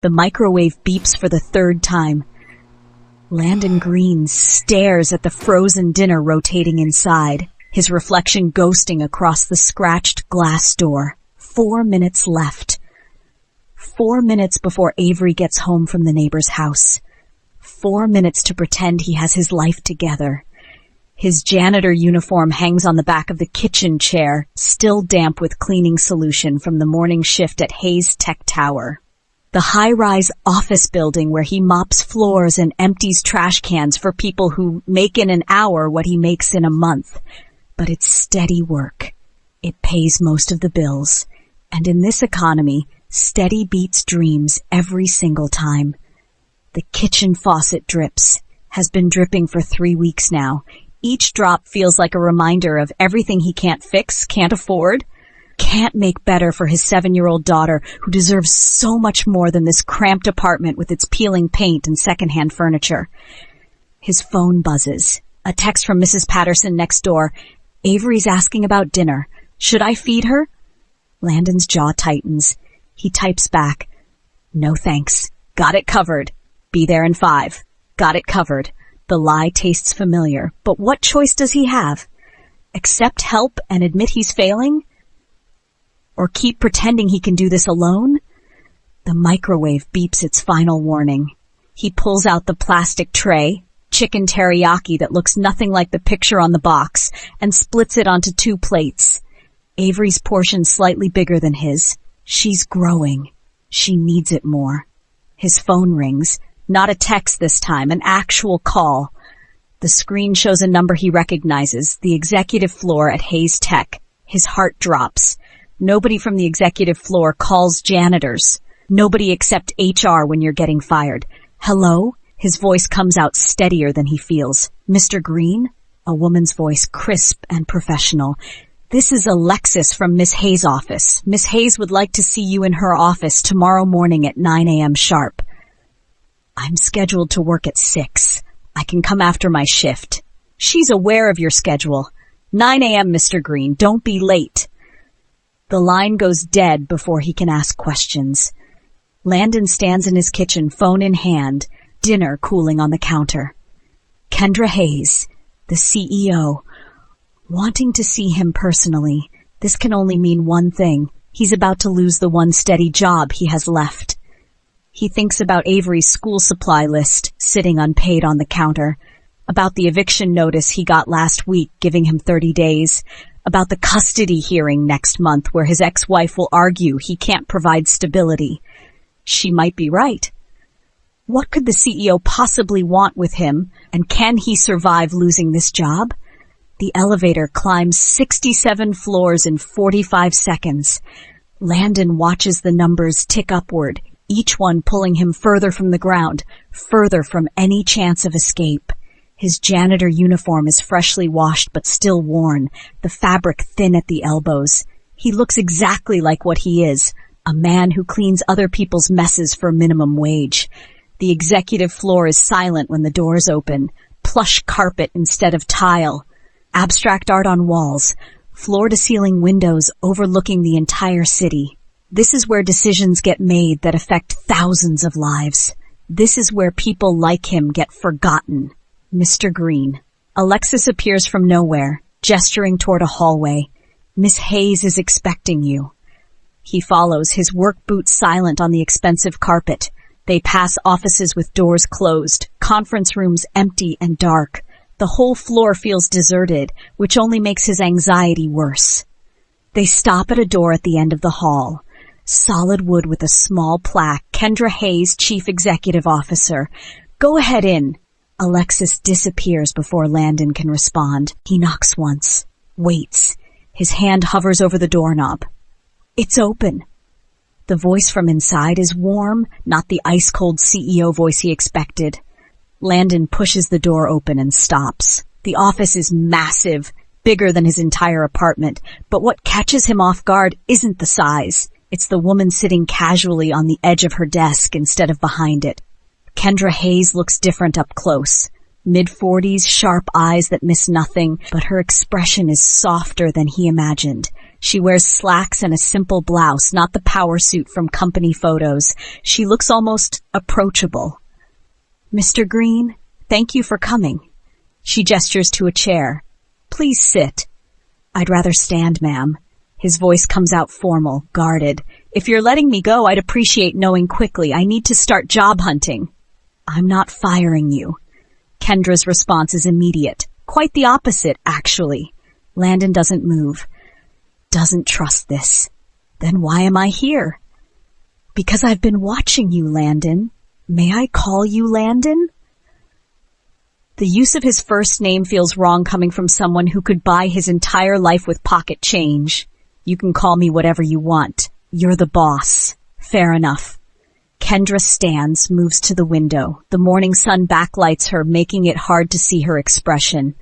The microwave beeps for the third time. Landon Green stares at the frozen dinner rotating inside, his reflection ghosting across the scratched glass door. 4 minutes left. 4 minutes before Avery gets home from the neighbor's house. 4 minutes to pretend he has his life together. His janitor uniform hangs on the back of the kitchen chair, still damp with cleaning solution from the morning shift at Hayes Tech Tower. The high-rise office building where he mops floors and empties trash cans for people who make in an hour what he makes in a month. But it's steady work. It pays most of the bills. And in this economy, steady beats dreams every single time. The kitchen faucet drips, has been dripping for 3 weeks now. Each drop feels like a reminder of everything he can't fix, can't afford, can't make better for his 7-year-old daughter who deserves so much more than this cramped apartment with its peeling paint and secondhand furniture. His phone buzzes. A text from Mrs. Patterson next door. Avery's asking about dinner. Should I feed her? Landon's jaw tightens. He types back. No thanks. Got it covered. Be there in 5. Got it covered. The lie tastes familiar, but what choice does he have? Accept help and admit he's failing? Or keep pretending he can do this alone? The microwave beeps its final warning. He pulls out the plastic tray, chicken teriyaki that looks nothing like the picture on the box, and splits it onto 2 plates. Avery's portion slightly bigger than his. She's growing. She needs it more. His phone rings. Not a text this time, an actual call. The screen shows a number he recognizes, the executive floor at Hayes Tech. His heart drops. Nobody from the executive floor calls janitors. Nobody except HR when you're getting fired. Hello? His voice comes out steadier than he feels. Mr. Green? A woman's voice, crisp and professional. This is Alexis from Miss Hayes' office. Miss Hayes would like to see you in her office tomorrow morning at 9 a.m. sharp. I'm scheduled to work at 6. I can come after my shift. She's aware of your schedule. 9 a.m., Mr. Green. Don't be late. The line goes dead before he can ask questions. Landon stands in his kitchen, phone in hand, dinner cooling on the counter. Kendra Hayes, the CEO, wanting to see him personally. This can only mean one thing. He's about to lose the one steady job he has left. He thinks about Avery's school supply list sitting unpaid on the counter, about the eviction notice he got last week giving him 30 days, about the custody hearing next month where his ex-wife will argue he can't provide stability. She might be right. What could the CEO possibly want with him, and can he survive losing this job? The elevator climbs 67 floors in 45 seconds. Landon watches the numbers tick upward, each one pulling him further from the ground, further from any chance of escape. His janitor uniform is freshly washed but still worn, the fabric thin at the elbows. He looks exactly like what he is, a man who cleans other people's messes for minimum wage. The executive floor is silent when the doors open, plush carpet instead of tile, abstract art on walls, floor-to-ceiling windows overlooking the entire city. This is where decisions get made that affect thousands of lives. This is where people like him get forgotten. Mr. Green. Alexis appears from nowhere, gesturing toward a hallway. Miss Hayes is expecting you. He follows, his work boots silent on the expensive carpet. They pass offices with doors closed, conference rooms empty and dark. The whole floor feels deserted, which only makes his anxiety worse. They stop at a door at the end of the hall. Solid wood with a small plaque, Kendra Hayes, Chief Executive Officer. Go ahead in. Alexis disappears before Landon can respond. He knocks once, waits. His hand hovers over the doorknob. It's open. The voice from inside is warm, not the ice-cold CEO voice he expected. Landon pushes the door open and stops. The office is massive, bigger than his entire apartment, but what catches him off guard isn't the size. It's the woman sitting casually on the edge of her desk instead of behind it. Kendra Hayes looks different up close. Mid-40s, sharp eyes that miss nothing, but her expression is softer than he imagined. She wears slacks and a simple blouse, not the power suit from company photos. She looks almost approachable. "Mr. Green, thank you for coming." She gestures to a chair. "Please sit." "I'd rather stand, ma'am." His voice comes out formal, guarded. "If you're letting me go, I'd appreciate knowing quickly. I need to start job hunting." "I'm not firing you." Kendra's response is immediate. Quite the opposite, actually. Landon doesn't move. Doesn't trust this. Then why am I here? "Because I've been watching you, Landon. May I call you Landon?" The use of his first name feels wrong coming from someone who could buy his entire life with pocket change. "You can call me whatever you want. You're the boss." Fair enough. Kendra stands, moves to the window. The morning sun backlights her, making it hard to see her expression.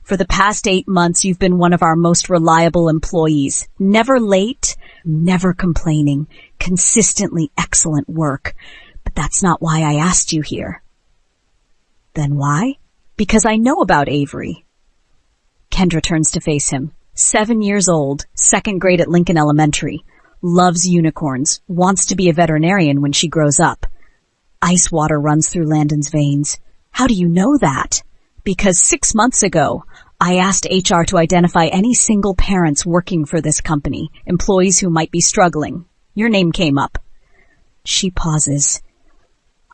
"For the past 8 months, you've been one of our most reliable employees. Never late, never complaining, consistently excellent work. But that's not why I asked you here." "Then why?" "Because I know about Avery." Kendra turns to face him. 7 years old, 2nd grade at Lincoln Elementary. Loves unicorns, wants to be a veterinarian when she grows up. Ice water runs through Landon's veins. "How do you know that?" "Because 6 months ago, I asked HR to identify any single parents working for this company, employees who might be struggling. Your name came up." She pauses.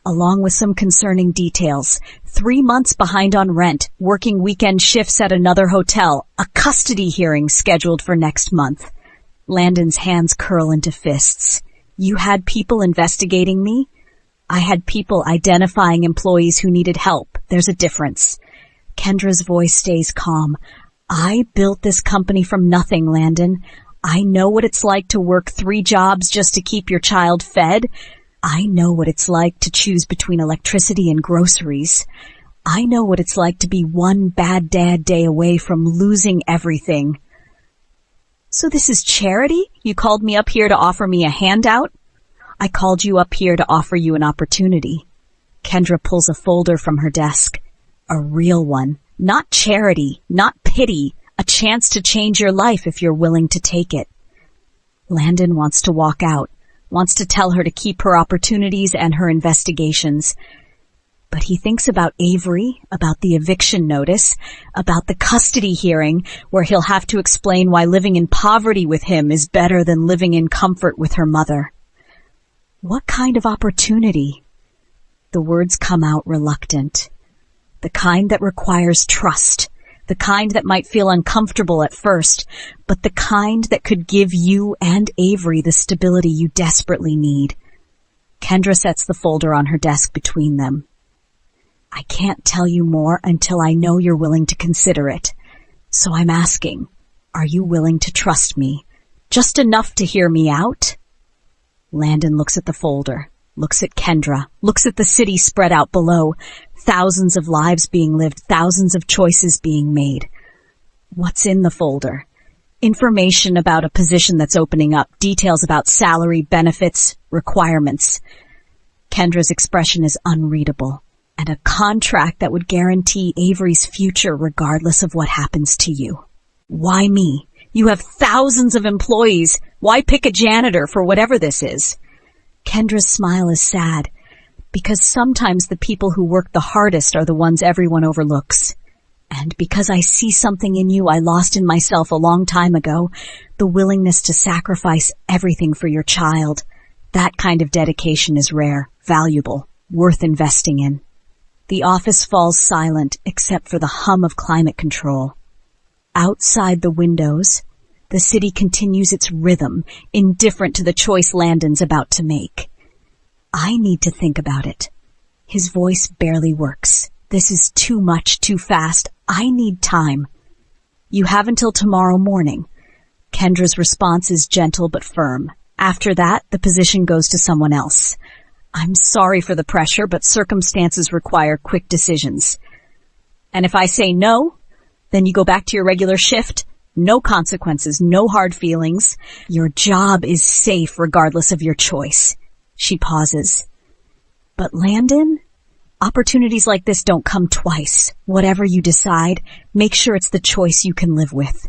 Along with some concerning details. 3 months behind on rent, working weekend shifts at another hotel, a custody hearing scheduled for next month. Landon's hands curl into fists. "You had people investigating me?" "I had people identifying employees who needed help. There's a difference." Kendra's voice stays calm. "I built this company from nothing, Landon. I know what it's like to work 3 jobs just to keep your child fed. I know what it's like to choose between electricity and groceries. I know what it's like to be one bad dad day away from losing everything." "So this is charity? You called me up here to offer me a handout?" "I called you up here to offer you an opportunity." Kendra pulls a folder from her desk. "A real one. Not charity, not pity. A chance to change your life if you're willing to take it." Landon wants to walk out, wants to tell her to keep her opportunities and her investigations. But he thinks about Avery, about the eviction notice, about the custody hearing where he'll have to explain why living in poverty with him is better than living in comfort with her mother. What kind of opportunity? The words come out reluctant. The kind that requires trust, the kind that might feel uncomfortable at first, but the kind that could give you and Avery the stability you desperately need. Kendra sets the folder on her desk between them. "I can't tell you more until I know you're willing to consider it. So I'm asking, are you willing to trust me? Just enough to hear me out?" Landon looks at the folder, looks at Kendra, looks at the city spread out below, thousands of lives being lived, thousands of choices being made. What's in the folder? Information about a position that's opening up, details about salary, benefits, requirements. Kendra's expression is unreadable. And a contract that would guarantee Avery's future regardless of what happens to you. Why me? You have thousands of employees. Why pick a janitor for whatever this is? Kendra's smile is sad, because sometimes the people who work the hardest are the ones everyone overlooks. And because I see something in you I lost in myself a long time ago, the willingness to sacrifice everything for your child. That kind of dedication is rare, valuable, worth investing in. The office falls silent except for the hum of climate control. Outside the windows, the city continues its rhythm, indifferent to the choice Landon's about to make. I need to think about it. His voice barely works. This is too much, too fast. I need time. You have until tomorrow morning. Kendra's response is gentle but firm. After that, the position goes to someone else. I'm sorry for the pressure, but circumstances require quick decisions. And if I say no, then you go back to your regular shift. No consequences, no hard feelings. Your job is safe regardless of your choice. She pauses. But Landon, opportunities like this don't come twice. Whatever you decide, make sure it's the choice you can live with.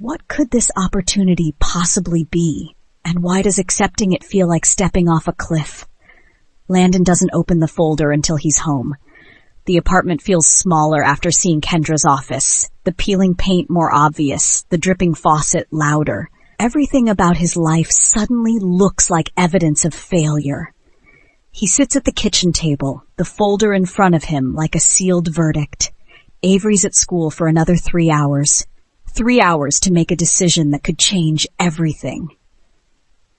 What could this opportunity possibly be? And why does accepting it feel like stepping off a cliff? Landon doesn't open the folder until he's home. The apartment feels smaller after seeing Kendra's office. The peeling paint more obvious, the dripping faucet louder. Everything about his life suddenly looks like evidence of failure. He sits at the kitchen table, the folder in front of him like a sealed verdict. Avery's at school for another 3 hours. 3 hours to make a decision that could change everything.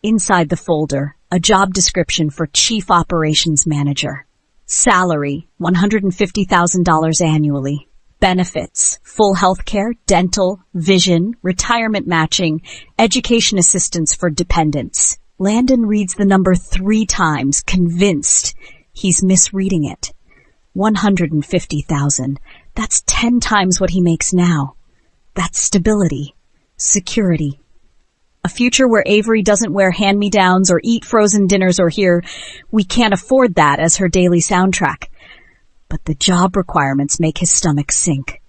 Inside the folder, a job description for Chief Operations Manager. Salary, $150,000 annually. Benefits, full health care, dental, vision, retirement matching, education assistance for dependents. Landon reads the number 3 times, convinced he's misreading it. $150,000. That's 10 times what he makes now. That's stability, security. A future where Avery doesn't wear hand-me-downs or eat frozen dinners or hear, "We can't afford that," as her daily soundtrack. But the job requirements make his stomach sink.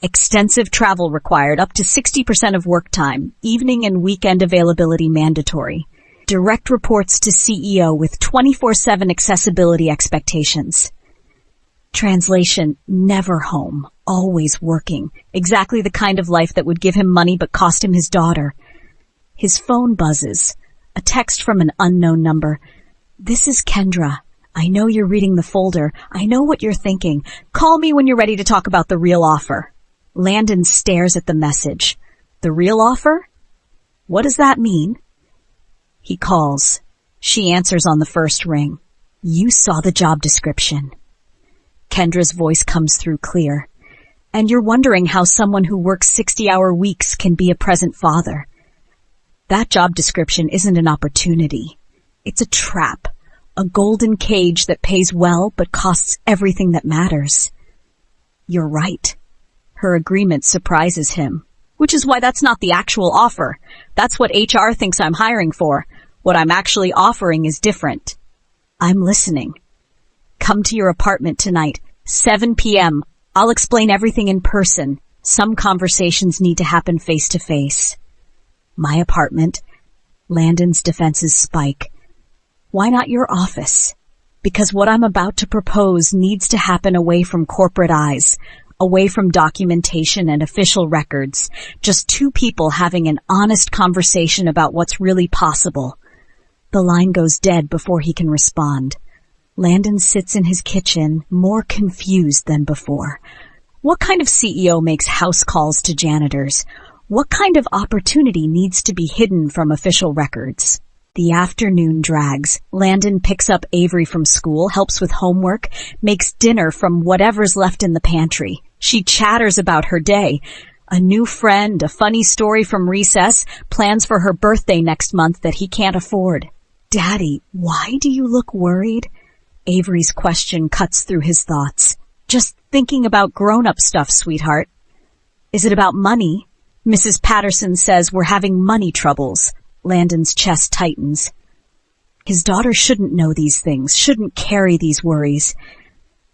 Extensive travel required, up to 60% of work time, evening and weekend availability mandatory. Direct reports to CEO with 24/7 accessibility expectations. Translation, never home, always working. Exactly the kind of life that would give him money but cost him his daughter. His phone buzzes. A text from an unknown number. "This is Kendra. I know you're reading the folder. I know what you're thinking. Call me when you're ready to talk about the real offer." Landon stares at the message. The real offer? What does that mean? He calls. She answers on the first ring. "You saw the job description." Kendra's voice comes through clear. "And you're wondering how someone who works 60-hour weeks can be a present father. That job description isn't an opportunity. It's a trap, a golden cage that pays well but costs everything that matters." You're right. Her agreement surprises him, which is why that's not the actual offer. That's what HR thinks I'm hiring for. What I'm actually offering is different. "I'm listening. Come to your apartment tonight, 7 p.m. I'll explain everything in person. Some conversations need to happen face to face." My apartment. Landon's defenses spike. Why not your office? Because what I'm about to propose needs to happen away from corporate eyes, away from documentation and official records. Just 2 people having an honest conversation about what's really possible. The line goes dead before he can respond. Landon sits in his kitchen, more confused than before. What kind of CEO makes house calls to janitors? What kind of opportunity needs to be hidden from official records? The afternoon drags. Landon picks up Avery from school, helps with homework, makes dinner from whatever's left in the pantry. She chatters about her day. A new friend, a funny story from recess, plans for her birthday next month that he can't afford. "Daddy, why do you look worried?" Avery's question cuts through his thoughts. "Just thinking about grown-up stuff, sweetheart." "Is it about money?" "Mrs. Patterson says we're having money troubles." Landon's chest tightens. His daughter shouldn't know these things, shouldn't carry these worries.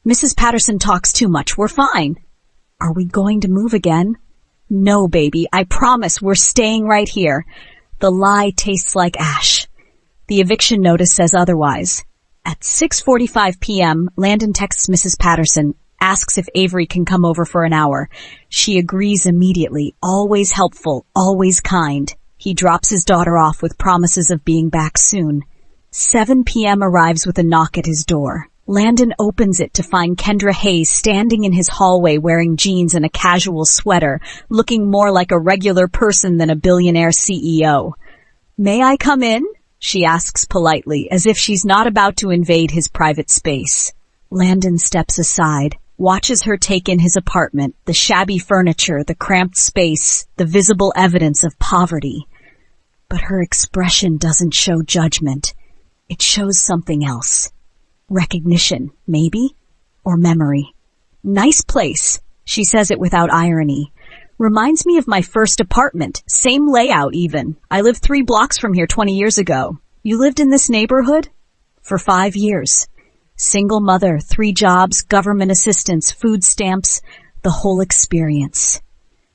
"Mrs. Patterson talks too much. We're fine." "Are we going to move again?" "No, baby. I promise we're staying right here." The lie tastes like ash. The eviction notice says otherwise. At 6:45 p.m., Landon texts Mrs. Patterson, asks if Avery can come over for an hour. She agrees immediately, always helpful, always kind. He drops his daughter off with promises of being back soon. 7 p.m. arrives with a knock at his door. Landon opens it to find Kendra Hayes standing in his hallway wearing jeans and a casual sweater, looking more like a regular person than a billionaire CEO. "May I come in?" she asks politely, as if she's not about to invade his private space. Landon steps aside, watches her take in his apartment, the shabby furniture, the cramped space, the visible evidence of poverty. But her expression doesn't show judgment. It shows something else. Recognition, maybe? Or memory. "Nice place." She says it without irony. "Reminds me of my first apartment. Same layout even. I lived 3 blocks from here 20 years ago. You lived in this neighborhood?" "For 5 years. Single mother, 3 jobs, government assistance, food stamps, the whole experience."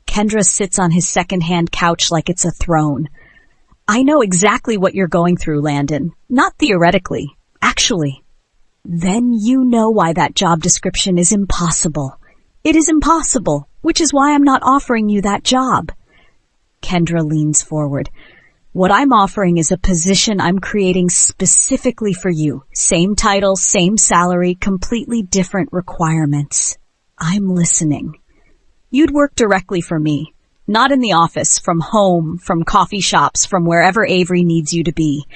Kendra sits on his second-hand couch like it's a throne. I know exactly what you're going through, Landon. Not theoretically. Actually. Then you know why that job description is impossible. It is impossible, which is why I'm not offering you that job. Kendra leans forward. What I'm offering is a position I'm creating specifically for you. Same title, same salary, completely different requirements. I'm listening. You'd work directly for me. Not in the office, from home, from coffee shops, from wherever Avery needs you to be.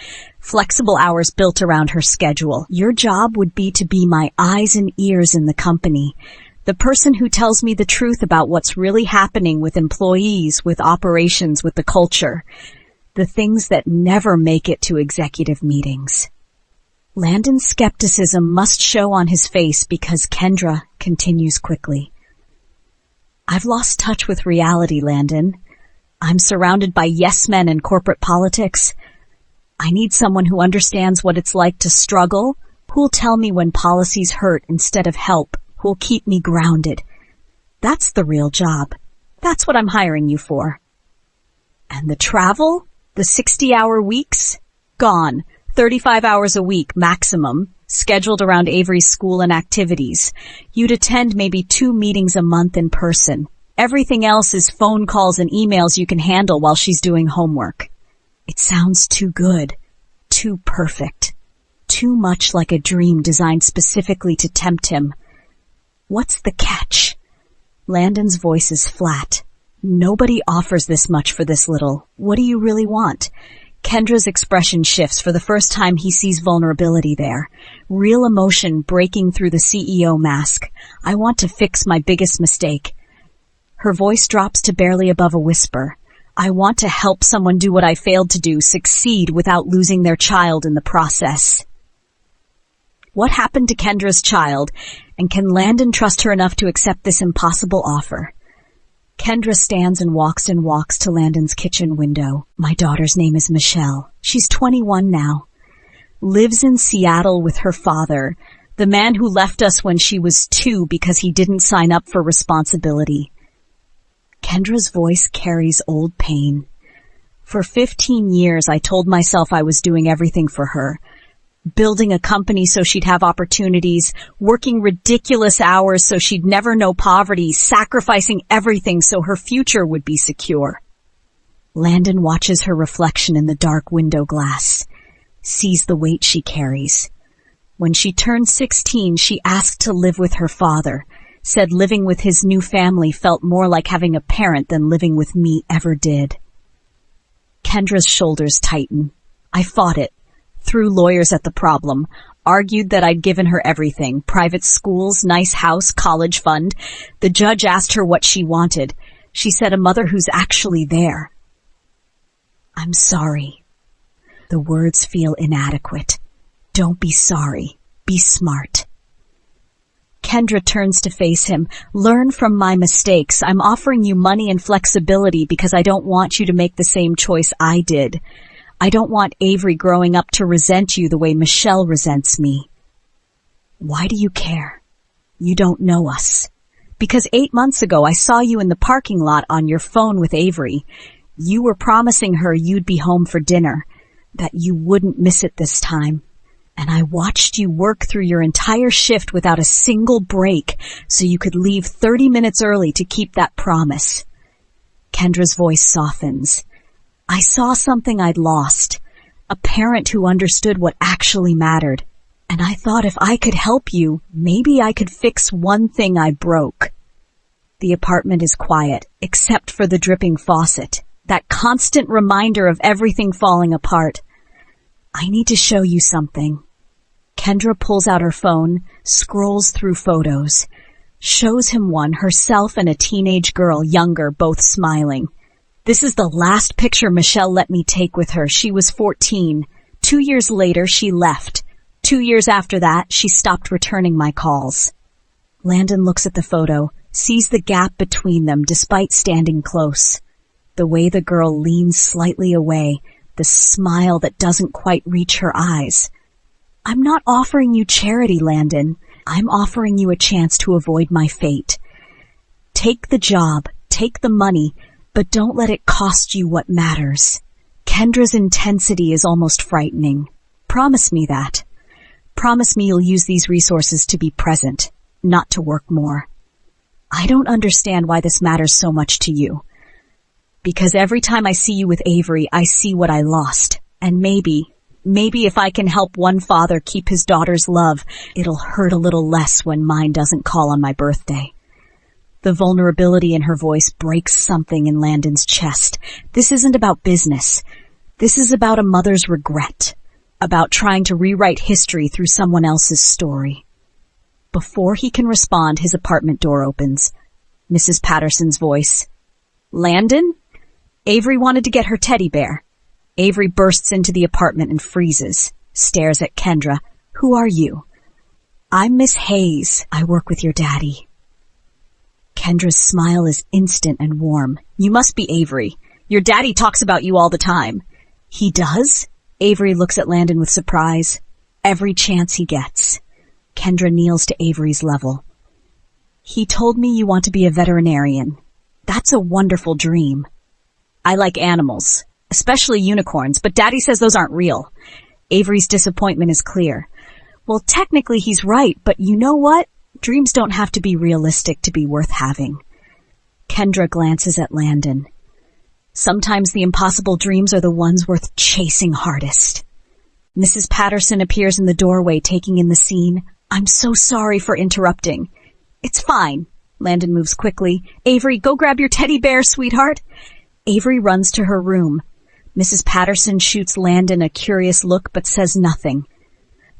Flexible hours built around her schedule. Your job would be to be my eyes and ears in the company. The person who tells me the truth about what's really happening with employees, with operations, with the culture. The things that never make it to executive meetings. Landon's skepticism must show on his face because Kendra continues quickly. I've lost touch with reality, Landon. I'm surrounded by yes men and corporate politics. I need someone who understands what it's like to struggle, who'll tell me when policies hurt instead of help, who'll keep me grounded. That's the real job. That's what I'm hiring you for. And the travel? The 60-hour weeks? Gone. 35 hours a week maximum, scheduled around Avery's school and activities. You'd attend maybe 2 meetings a month in person. Everything else is phone calls and emails you can handle while she's doing homework. It sounds too good, too perfect, too much like a dream designed specifically to tempt him. What's the catch? Landon's voice is flat. Nobody offers this much for this little. What do you really want? Kendra's expression shifts. For the first time, he sees vulnerability there. Real emotion breaking through the CEO mask. I want to fix my biggest mistake. Her voice drops to barely above a whisper. I want to help someone do what I failed to do, succeed without losing their child in the process. What happened to Kendra's child, and can Landon trust her enough to accept this impossible offer? Kendra stands and walks to Landon's kitchen window. My daughter's name is Michelle. She's 21 now. Lives in Seattle with her father, the man who left us when she was 2 because he didn't sign up for responsibility. Kendra's voice carries old pain. For 15 years, I told myself I was doing everything for her. Building a company so she'd have opportunities, working ridiculous hours so she'd never know poverty, sacrificing everything so her future would be secure. Landon watches her reflection in the dark window glass, sees the weight she carries. When she turned 16, she asked to live with her father, said living with his new family felt more like having a parent than living with me ever did. Kendra's shoulders tighten. I fought it. Threw lawyers at the problem, argued that I'd given her everything, private schools, nice house, college fund. The judge asked her what she wanted. She said a mother who's actually there. I'm sorry. The words feel inadequate. Don't be sorry. Be smart. Kendra turns to face him. Learn from my mistakes. I'm offering you money and flexibility because I don't want you to make the same choice I did. I don't want Avery growing up to resent you the way Michelle resents me. Why do you care? You don't know us. Because 8 months ago I saw you in the parking lot on your phone with Avery. You were promising her you'd be home for dinner, that you wouldn't miss it this time. And I watched you work through your entire shift without a single break so you could leave 30 minutes early to keep that promise. Kendra's voice softens. I saw something I'd lost, a parent who understood what actually mattered, and I thought if I could help you, maybe I could fix one thing I broke. The apartment is quiet, except for the dripping faucet, that constant reminder of everything falling apart. I need to show you something. Kendra pulls out her phone, scrolls through photos, shows him one, herself and a teenage girl, younger, both smiling. This is the last picture Michelle let me take with her. She was 14. 2 years later, she left. 2 years after that, she stopped returning my calls. Landon looks at the photo, sees the gap between them despite standing close. The way the girl leans slightly away, the smile that doesn't quite reach her eyes. I'm not offering you charity, Landon. I'm offering you a chance to avoid my fate. Take the job. Take the money, but don't let it cost you what matters. Kendra's intensity is almost frightening. Promise me that. Promise me you'll use these resources to be present, not to work more. I don't understand why this matters so much to you. Because every time I see you with Avery, I see what I lost. And maybe if I can help one father keep his daughter's love, it'll hurt a little less when mine doesn't call on my birthday. The vulnerability in her voice breaks something in Landon's chest. This isn't about business. This is about a mother's regret, about trying to rewrite history through someone else's story. Before he can respond, his apartment door opens. Mrs. Patterson's voice. Landon? Avery wanted to get her teddy bear. Avery bursts into the apartment and freezes, stares at Kendra. Who are you? I'm Miss Hayes. I work with your daddy. Kendra's smile is instant and warm. You must be Avery. Your daddy talks about you all the time. He does? Avery looks at Landon with surprise. Every chance he gets. Kendra kneels to Avery's level. He told me you want to be a veterinarian. That's a wonderful dream. I like animals, especially unicorns, but Daddy says those aren't real. Avery's disappointment is clear. Well, technically he's right, but you know what? Dreams don't have to be realistic to be worth having. Kendra glances at Landon. Sometimes the impossible dreams are the ones worth chasing hardest. Mrs. Patterson appears in the doorway, taking in the scene. I'm so sorry for interrupting. It's fine. Landon moves quickly. Avery, go grab your teddy bear, sweetheart. Avery runs to her room. Mrs. Patterson shoots Landon a curious look but says nothing.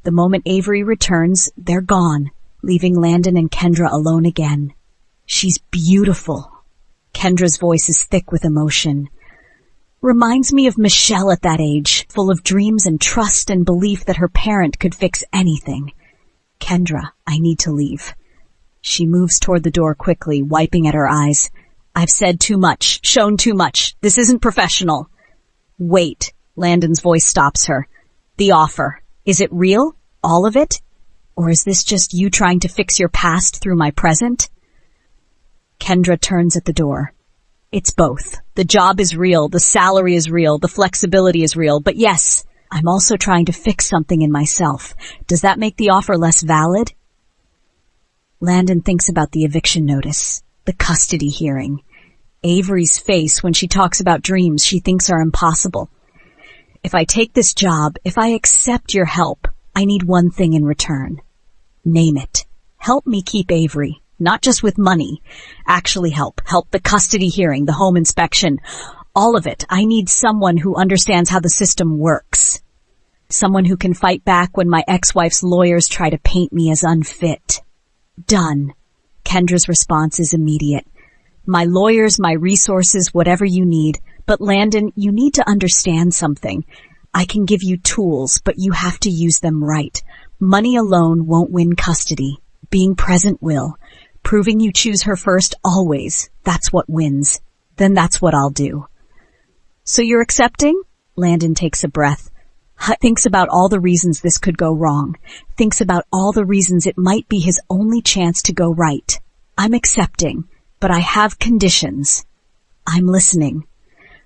The moment Avery returns, they're gone, leaving Landon and Kendra alone again. She's beautiful. Kendra's voice is thick with emotion. Reminds me of Michelle at that age, full of dreams and trust and belief that her parent could fix anything. Kendra, I need to leave. She moves toward the door quickly, wiping at her eyes. I've said too much, shown too much. This isn't professional. Wait, Landon's voice stops her. The offer. Is it real? All of it? Or is this just you trying to fix your past through my present? Kendra turns at the door. It's both. The job is real, the salary is real, the flexibility is real, but yes, I'm also trying to fix something in myself. Does that make the offer less valid? Landon thinks about the eviction notice, the custody hearing, Avery's face when she talks about dreams she thinks are impossible. If I take this job, if I accept your help, I need one thing in return. Name it. Help me keep Avery. Not just with money. Actually help. Help the custody hearing, the home inspection. All of it. I need someone who understands how the system works. Someone who can fight back when my ex-wife's lawyers try to paint me as unfit. Done. Kendra's response is immediate. My lawyers, my resources, whatever you need. But Landon, you need to understand something. I can give you tools, but you have to use them right. Money alone won't win custody. Being present will. Proving you choose her first always. That's what wins. Then that's what I'll do. So you're accepting? Landon takes a breath. Thinks about all the reasons this could go wrong. Thinks about all the reasons it might be his only chance to go right. I'm accepting, but I have conditions. I'm listening.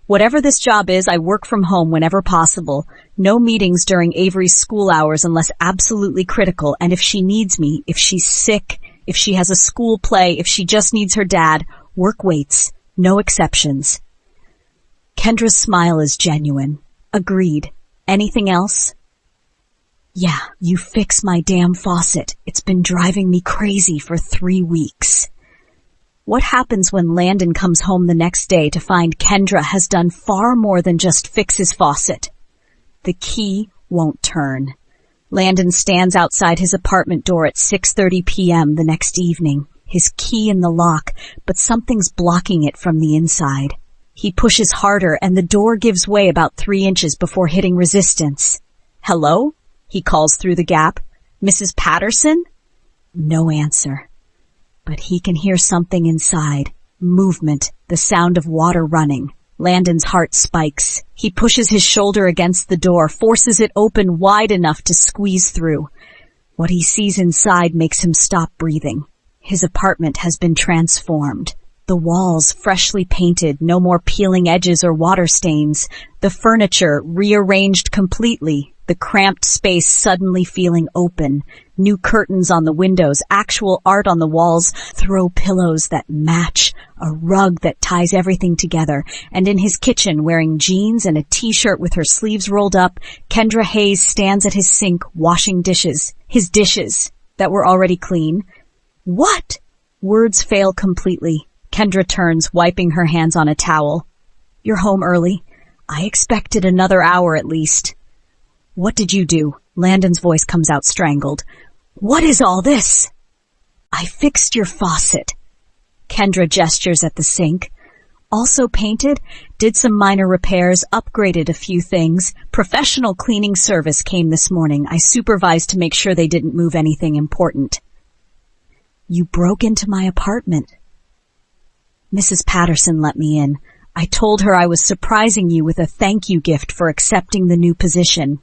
Whatever this job is, I work from home whenever possible. No meetings during Avery's school hours unless absolutely critical. And if she needs me, if she's sick, if she has a school play, if she just needs her dad, work waits. No exceptions. Kendra's smile is genuine. Agreed. Anything else? Yeah, you fix my damn faucet. It's been driving me crazy for 3 weeks. What happens when Landon comes home the next day to find Kendra has done far more than just fix his faucet? The key won't turn. Landon stands outside his apartment door at 6:30 p.m. the next evening, his key in the lock, but something's blocking it from the inside. He pushes harder and the door gives way about 3 inches before hitting resistance. Hello? He calls through the gap. Mrs. Patterson? No answer. But he can hear something inside. Movement, the sound of water running. Landon's heart spikes. He pushes his shoulder against the door, forces it open wide enough to squeeze through. What he sees inside makes him stop breathing. His apartment has been transformed. The walls freshly painted, no more peeling edges or water stains. The furniture rearranged completely, the cramped space suddenly feeling open. New curtains on the windows, actual art on the walls, throw pillows that match, a rug that ties everything together. And in his kitchen, wearing jeans and a t-shirt with her sleeves rolled up, Kendra Hayes stands at his sink washing dishes. His dishes that were already clean. What? Words fail completely. Kendra turns, wiping her hands on a towel. You're home early. I expected another hour at least. What did you do? Landon's voice comes out strangled. What is all this? I fixed your faucet. Kendra gestures at the sink. Also painted, did some minor repairs, upgraded a few things. Professional cleaning service came this morning. I supervised to make sure they didn't move anything important. You broke into my apartment. Mrs. Patterson let me in. I told her I was surprising you with a thank you gift for accepting the new position.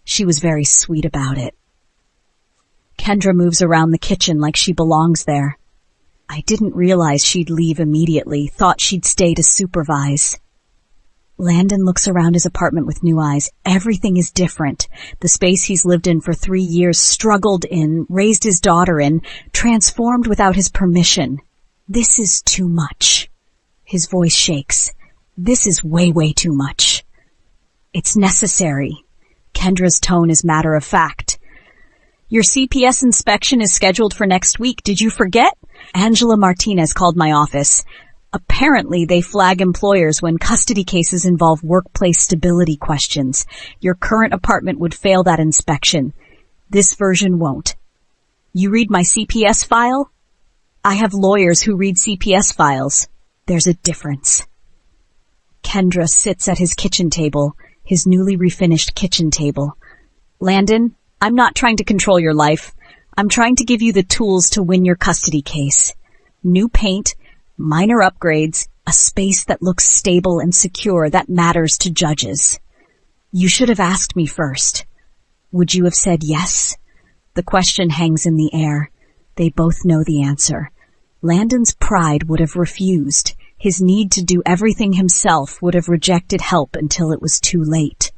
She was very sweet about it. Kendra moves around the kitchen like she belongs there. I didn't realize she'd leave immediately, thought she'd stay to supervise. Landon looks around his apartment with new eyes. Everything is different. The space he's lived in for 3 years, struggled in, raised his daughter in, transformed without his permission. This is too much. His voice shakes. This is way, way too much. It's necessary. Kendra's tone is matter of fact. Your CPS inspection is scheduled for next week. Did you forget? Angela Martinez called my office. Apparently, they flag employers when custody cases involve workplace stability questions. Your current apartment would fail that inspection. This version won't. You read my CPS file? I have lawyers who read CPS files. There's a difference. Kendra sits at his kitchen table, his newly refinished kitchen table. Landon, I'm not trying to control your life. I'm trying to give you the tools to win your custody case. New paint, minor upgrades, a space that looks stable and secure that matters to judges. You should have asked me first. Would you have said yes? The question hangs in the air. They both know the answer. Landon's pride would have refused. His need to do everything himself would have rejected help until it was too late.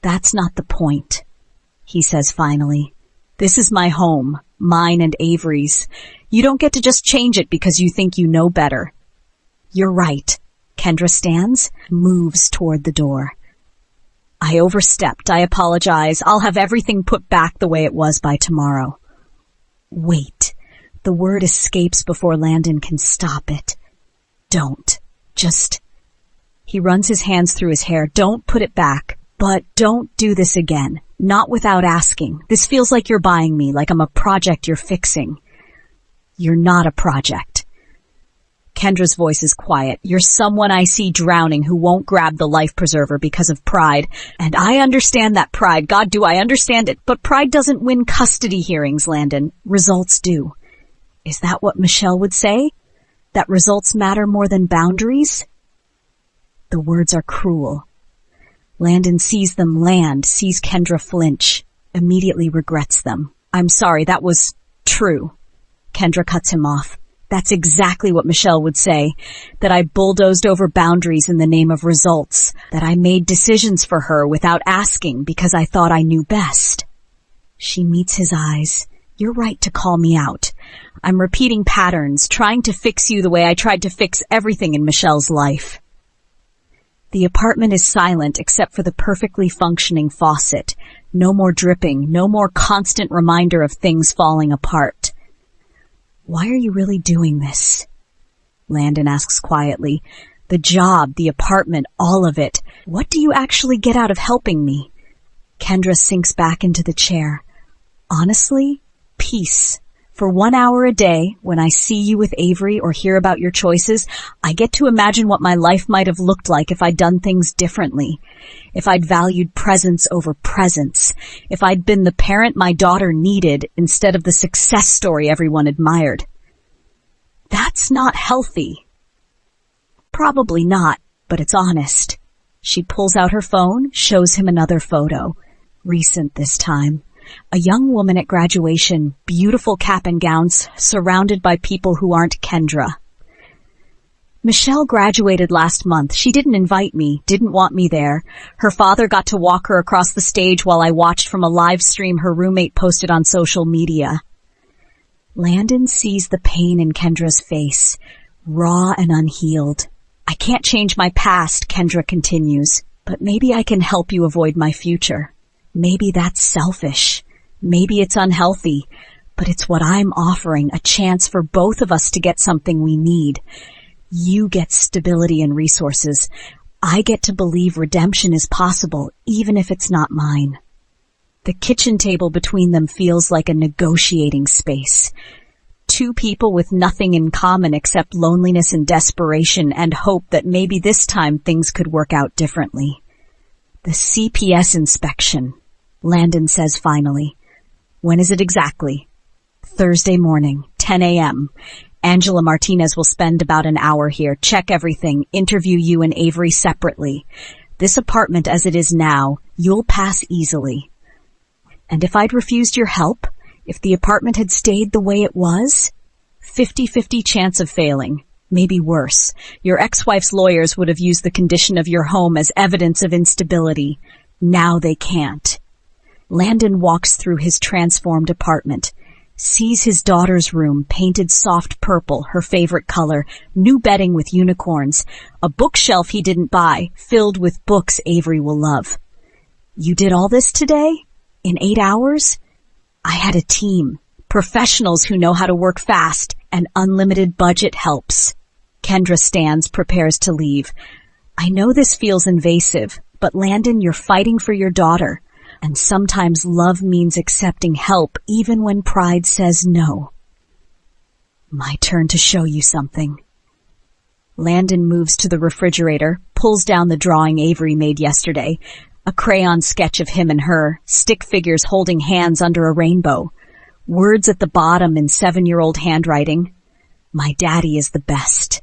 That's not the point, he says finally. This is my home, mine and Avery's. You don't get to just change it because you think you know better. You're right. Kendra stands, moves toward the door. I overstepped. I apologize. I'll have everything put back the way it was by tomorrow. Wait. The word escapes before Landon can stop it. Don't. Just... He runs his hands through his hair. Don't put it back. But don't do this again. Not without asking. This feels like you're buying me, like I'm a project you're fixing. You're not a project. Kendra's voice is quiet. You're someone I see drowning who won't grab the life preserver because of pride. And I understand that pride. God, do I understand it. But pride doesn't win custody hearings, Landon. Results do. Is that what Michelle would say? That results matter more than boundaries? The words are cruel. Landon sees them land, sees Kendra flinch, immediately regrets them. I'm sorry, that was true. Kendra cuts him off. That's exactly what Michelle would say, that I bulldozed over boundaries in the name of results, that I made decisions for her without asking because I thought I knew best. She meets his eyes. You're right to call me out. I'm repeating patterns, trying to fix you the way I tried to fix everything in Michelle's life. The apartment is silent except for the perfectly functioning faucet. No more dripping, no more constant reminder of things falling apart. Why are you really doing this? Landon asks quietly. The job, the apartment, all of it. What do you actually get out of helping me? Kendra sinks back into the chair. Honestly, peace. For 1 hour a day, when I see you with Avery or hear about your choices, I get to imagine what my life might have looked like if I'd done things differently. If I'd valued presence over presence. If I'd been the parent my daughter needed instead of the success story everyone admired. That's not healthy. Probably not, but it's honest. She pulls out her phone, shows him another photo. Recent this time. A young woman at graduation, beautiful cap and gowns, surrounded by people who aren't Kendra. Michelle graduated last month. She didn't invite me, didn't want me there. Her father got to walk her across the stage while I watched from a live stream her roommate posted on social media. Landon sees the pain in Kendra's face, raw and unhealed. I can't change my past, Kendra continues, but maybe I can help you avoid my future. Maybe that's selfish. Maybe it's unhealthy, but it's what I'm offering, a chance for both of us to get something we need. You get stability and resources. I get to believe redemption is possible, even if it's not mine. The kitchen table between them feels like a negotiating space. Two people with nothing in common except loneliness and desperation and hope that maybe this time things could work out differently. The CPS inspection, Landon says finally. When is it exactly? Thursday morning, 10 a.m. Angela Martinez will spend about an hour here, check everything, interview you and Avery separately. This apartment as it is now, you'll pass easily. And if I'd refused your help, if the apartment had stayed the way it was, 50-50 chance of failing, maybe worse. Your ex-wife's lawyers would have used the condition of your home as evidence of instability. Now they can't. Landon walks through his transformed apartment, sees his daughter's room painted soft purple, her favorite color, new bedding with unicorns, a bookshelf he didn't buy, filled with books Avery will love. You did all this today? In 8 hours? I had a team, professionals who know how to work fast, and unlimited budget helps. Kendra stands, prepares to leave. I know this feels invasive, but Landon, you're fighting for your daughter. And sometimes love means accepting help even when pride says no. My turn to show you something. Landon moves to the refrigerator, pulls down the drawing Avery made yesterday, a crayon sketch of him and her, stick figures holding hands under a rainbow, words at the bottom in 7-year-old handwriting. My daddy is the best.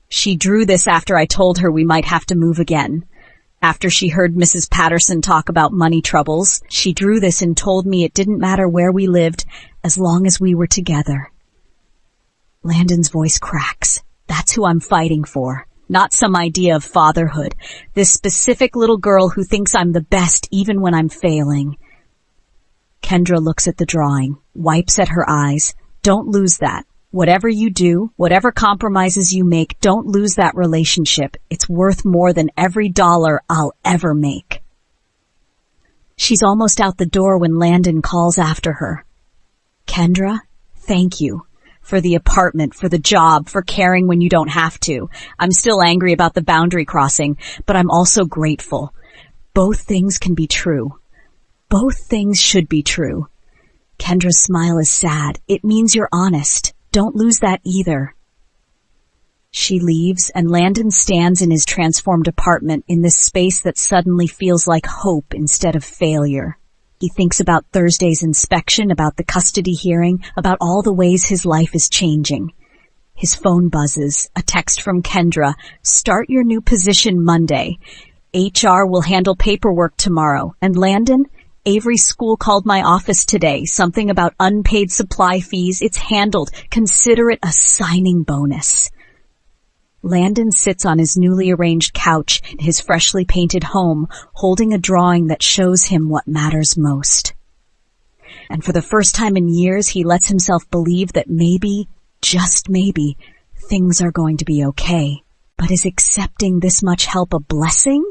She drew this after I told her we might have to move again. After she heard Mrs. Patterson talk about money troubles, she drew this and told me it didn't matter where we lived as long as we were together. Landon's voice cracks. That's who I'm fighting for. Not some idea of fatherhood. This specific little girl who thinks I'm the best even when I'm failing. Kendra looks at the drawing, wipes at her eyes. Don't lose that. Whatever you do, whatever compromises you make, don't lose that relationship. It's worth more than every dollar I'll ever make. She's almost out the door when Landon calls after her. Kendra, thank you. For the apartment, for the job, for caring when you don't have to. I'm still angry about the boundary crossing, but I'm also grateful. Both things can be true. Both things should be true. Kendra's smile is sad. It means you're honest. Don't lose that either. She leaves, and Landon stands in his transformed apartment in this space that suddenly feels like hope instead of failure. He thinks about Thursday's inspection, about the custody hearing, about all the ways his life is changing. His phone buzzes, a text from Kendra, start your new position Monday. HR will handle paperwork tomorrow. And Landon, Avery's school called my office today, something about unpaid supply fees. It's handled. Consider it a signing bonus. Landon sits on his newly arranged couch in his freshly painted home, holding a drawing that shows him what matters most. And for the first time in years, he lets himself believe that maybe, just maybe, things are going to be okay. But is accepting this much help a blessing?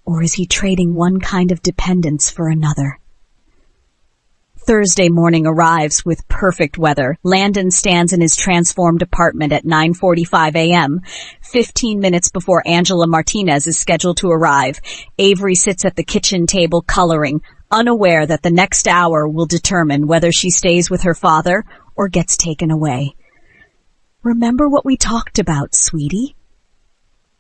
Or is he trading one kind of dependence for another? Thursday morning arrives with perfect weather. Landon stands in his transformed apartment at 9:45 a.m., 15 minutes before Angela Martinez is scheduled to arrive. Avery sits at the kitchen table coloring, unaware that the next hour will determine whether she stays with her father or gets taken away. Remember what we talked about, sweetie?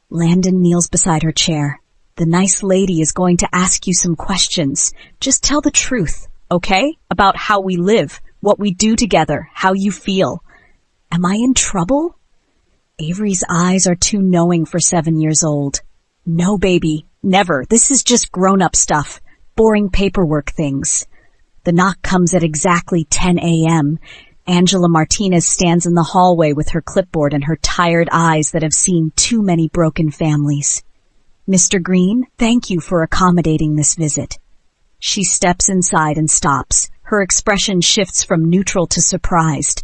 Landon kneels beside her chair. The nice lady is going to ask you some questions. Just tell the truth, okay? About how we live, what we do together, how you feel. Am I in trouble? Avery's eyes are too knowing for 7 years old. No, baby, never. This is just grown-up stuff. Boring paperwork things. The knock comes at exactly 10 a.m., Angela Martinez stands in the hallway with her clipboard and her tired eyes that have seen too many broken families. Mr. Green, thank you for accommodating this visit. She steps inside and stops. Her expression shifts from neutral to surprised.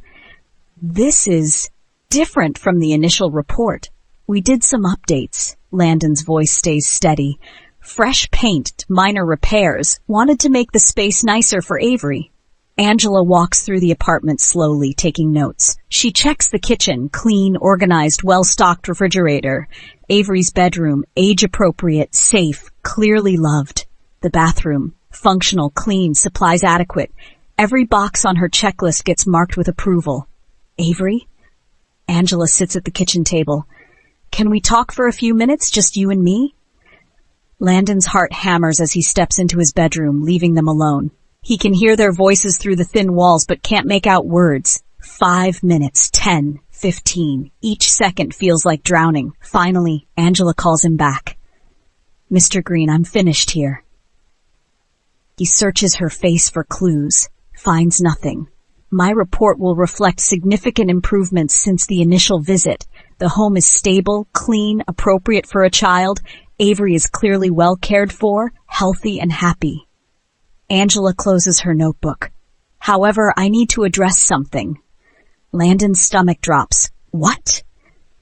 This is different from the initial report. We did some updates. Landon's voice stays steady. Fresh paint, minor repairs. Wanted to make the space nicer for Avery. Angela walks through the apartment slowly, taking notes. She checks the kitchen, clean, organized, well-stocked refrigerator. Avery's bedroom, age-appropriate, safe, clearly loved. The bathroom, functional, clean, supplies adequate. Every box on her checklist gets marked with approval. Avery? Angela sits at the kitchen table. Can we talk for a few minutes, just you and me? Landon's heart hammers as he steps into his bedroom, leaving them alone. He can hear their voices through the thin walls, but can't make out words. 5 minutes, 10, 15. Each second feels like drowning. Finally, Angela calls him back. Mr. Green, I'm finished here. He searches her face for clues, finds nothing. My report will reflect significant improvements since the initial visit. The home is stable, clean, appropriate for a child. Avery is clearly well cared for, healthy, and happy. Angela closes her notebook. However, I need to address something. Landon's stomach drops. What?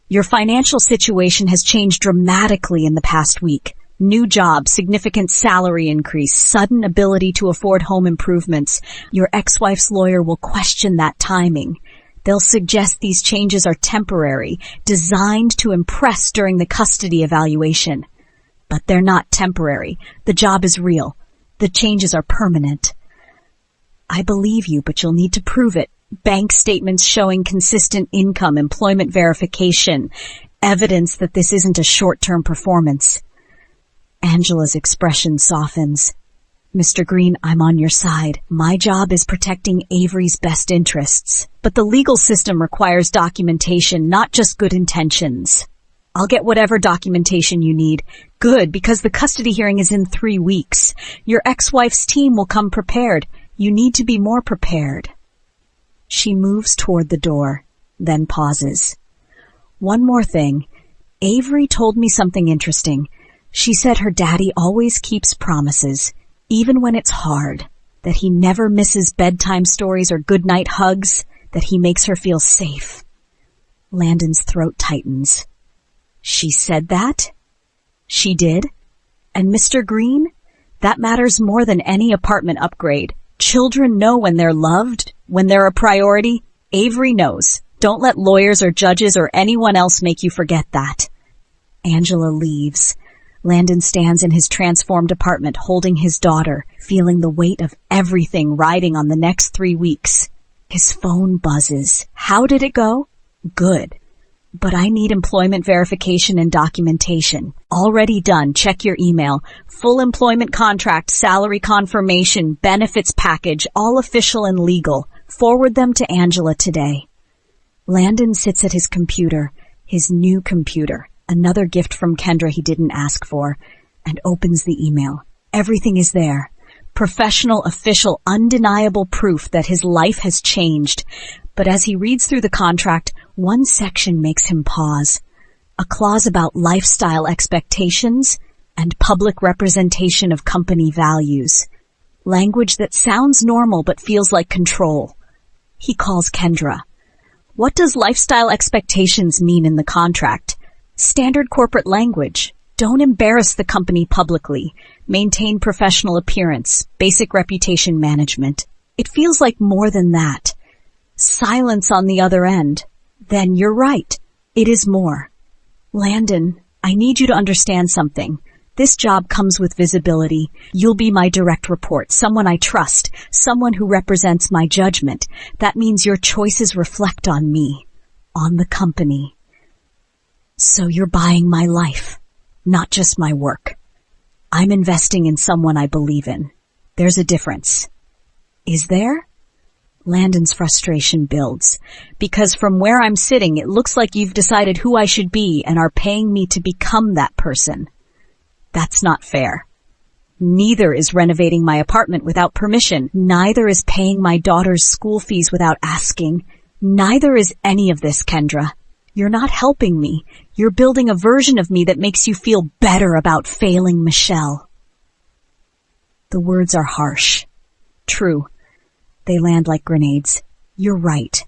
Your financial situation has changed dramatically in the past week. New job, significant salary increase, sudden ability to afford home improvements. Your ex-wife's lawyer will question that timing. They'll suggest these changes are temporary, designed to impress during the custody evaluation. But they're not temporary. The job is real. The changes are permanent. I believe you, but you'll need to prove it. Bank statements showing consistent income, employment verification, evidence that this isn't a short-term performance. Angela's expression softens. Mr. Green, I'm on your side. My job is protecting Avery's best interests. But the legal system requires documentation, not just good intentions. I'll get whatever documentation you need. Good, because the custody hearing is in 3 weeks. Your ex-wife's team will come prepared. You need to be more prepared. She moves toward the door, then pauses. One more thing. Avery told me something interesting. She said her daddy always keeps promises, even when it's hard, that he never misses bedtime stories or goodnight hugs, that he makes her feel safe. Landon's throat tightens. She said that? She did? And Mr. Green? That matters more than any apartment upgrade. Children know when they're loved, when they're a priority. Avery knows. Don't let lawyers or judges or anyone else make you forget that. Angela leaves. Landon stands in his transformed apartment holding his daughter, feeling the weight of everything riding on the next 3 weeks. His phone buzzes. How did it go? Good. But I need employment verification and documentation. Already done. Check your email. Full employment contract, salary confirmation, benefits package, all official and legal. Forward them to Angela today. Landon sits at his computer, his new computer, another gift from Kendra he didn't ask for, and opens the email. Everything is there. Professional, official, undeniable proof that his life has changed. But as he reads through the contract, one section makes him pause. A clause about lifestyle expectations and public representation of company values. Language that sounds normal but feels like control. He calls Kendra. What does lifestyle expectations mean in the contract? Standard corporate language. Don't embarrass the company publicly. Maintain professional appearance. Basic reputation management. It feels like more than that. Silence on the other end. Then you're right. It is more. Landon, I need you to understand something. This job comes with visibility. You'll be my direct report, someone I trust, someone who represents my judgment. That means your choices reflect on me, on the company. So you're buying my life, not just my work. I'm investing in someone I believe in. There's a difference. Is there? Landon's frustration builds, because from where I'm sitting, it looks like you've decided who I should be and are paying me to become that person. That's not fair. Neither is renovating my apartment without permission. Neither is paying my daughter's school fees without asking. Neither is any of this, Kendra. You're not helping me. You're building a version of me that makes you feel better about failing Michelle. The words are harsh. True. They land like grenades. You're right.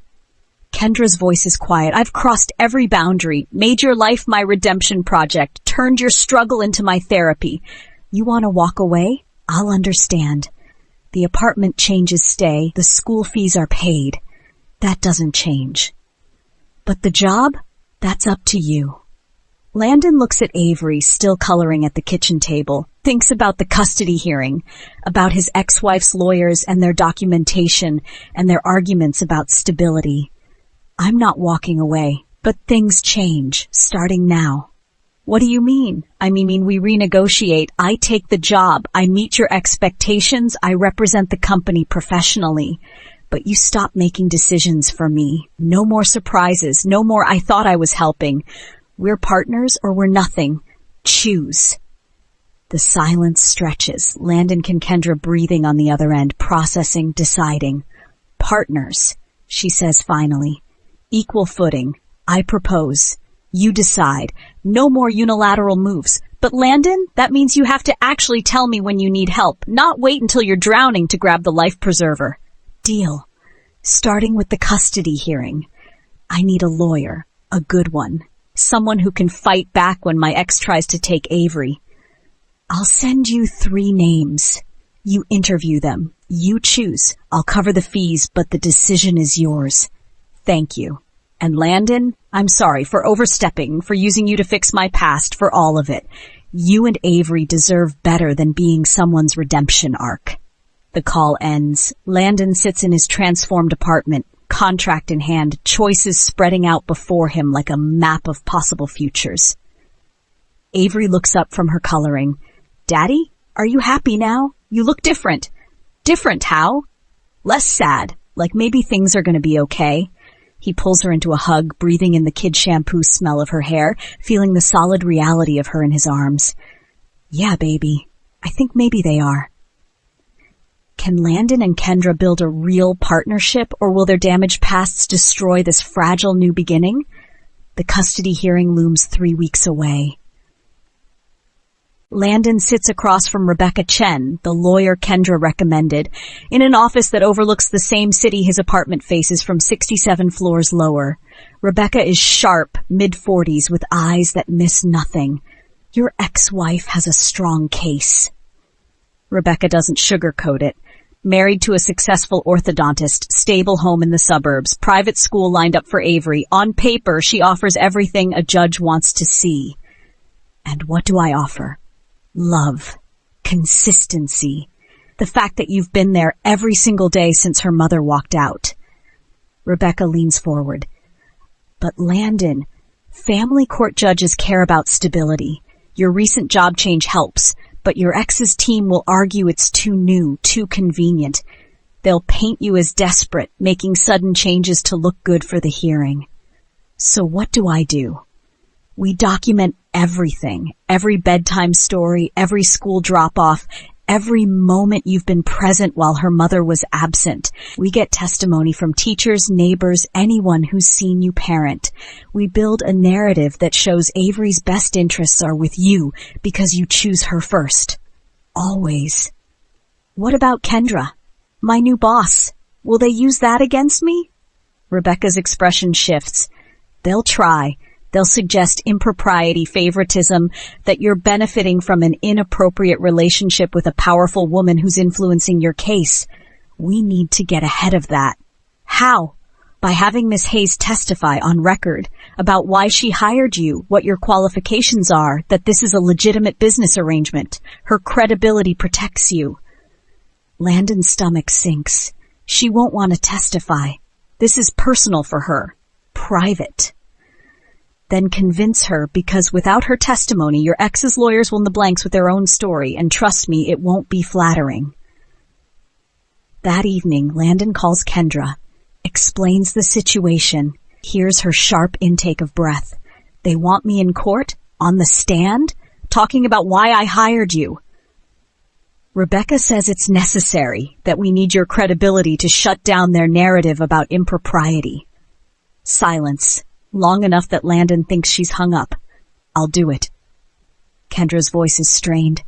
Kendra's voice is quiet. I've crossed every boundary, made your life my redemption project, turned your struggle into my therapy. You want to walk away? I'll understand. The apartment changes stay. The school fees are paid. That doesn't change. But the job? That's up to you. Landon looks at Avery, still coloring at the kitchen table, thinks about the custody hearing, about his ex-wife's lawyers and their documentation and their arguments about stability. I'm not walking away, but things change, starting now. What do you mean? I mean, we renegotiate. I take the job. I meet your expectations. I represent the company professionally. But you stop making decisions for me. No more surprises. No more I thought I was helping. We're partners or we're nothing. Choose. The silence stretches. Landon and Kendra breathing on the other end, processing, deciding. Partners, she says finally. Equal footing. I propose. You decide. No more unilateral moves. But Landon, that means you have to actually tell me when you need help, not wait until you're drowning to grab the life preserver. Deal. Starting with the custody hearing. I need a lawyer, a good one, someone who can fight back when my ex tries to take Avery. I'll send you 3 names. You interview them. You choose. I'll cover the fees, but the decision is yours. Thank you. And Landon, I'm sorry for overstepping, for using you to fix my past, for all of it. You and Avery deserve better than being someone's redemption arc. The call ends. Landon sits in his transformed apartment, contract in hand, choices spreading out before him like a map of possible futures. Avery looks up from her coloring. Daddy, are you happy now? You look different. Different how? Less sad, like maybe things are going to be okay. He pulls her into a hug, breathing in the kid shampoo smell of her hair, feeling the solid reality of her in his arms. Yeah, baby. I think maybe they are. Can Landon and Kendra build a real partnership, or will their damaged pasts destroy this fragile new beginning? The custody hearing looms 3 weeks away. Landon sits across from Rebecca Chen, the lawyer Kendra recommended, in an office that overlooks the same city his apartment faces from 67 floors lower. Rebecca is sharp, mid-40s, with eyes that miss nothing. Your ex-wife has a strong case. Rebecca doesn't sugarcoat it. Married to a successful orthodontist, stable home in the suburbs, private school lined up for Avery. On paper, she offers everything a judge wants to see. And what do I offer? Love. Consistency. The fact that you've been there every single day since her mother walked out. Rebecca leans forward. But Landon, family court judges care about stability. Your recent job change helps. But your ex's team will argue it's too new, too convenient. They'll paint you as desperate, making sudden changes to look good for the hearing. So what do? We document everything, every bedtime story, every school drop-off, every moment you've been present while her mother was absent. We get testimony from teachers, neighbors, anyone who's seen you parent. We build a narrative that shows Avery's best interests are with you because you choose her first. Always. What about Kendra? My new boss. Will they use that against me? Rebecca's expression shifts. They'll try. They'll suggest impropriety, favoritism, that you're benefiting from an inappropriate relationship with a powerful woman who's influencing your case. We need to get ahead of that. How? By having Miss Hayes testify on record about why she hired you, what your qualifications are, that this is a legitimate business arrangement. Her credibility protects you. Landon's stomach sinks. She won't want to testify. This is personal for her. Private. Then convince her, because without her testimony, your ex's lawyers will in the blanks with their own story, and trust me, it won't be flattering. That evening, Landon calls Kendra, explains the situation, hears her sharp intake of breath. They want me in court, on the stand, talking about why I hired you. Rebecca says it's necessary, that we need your credibility to shut down their narrative about impropriety. Silence, long enough that Landon thinks she's hung up. I'll do it. Kendra's voice is strained.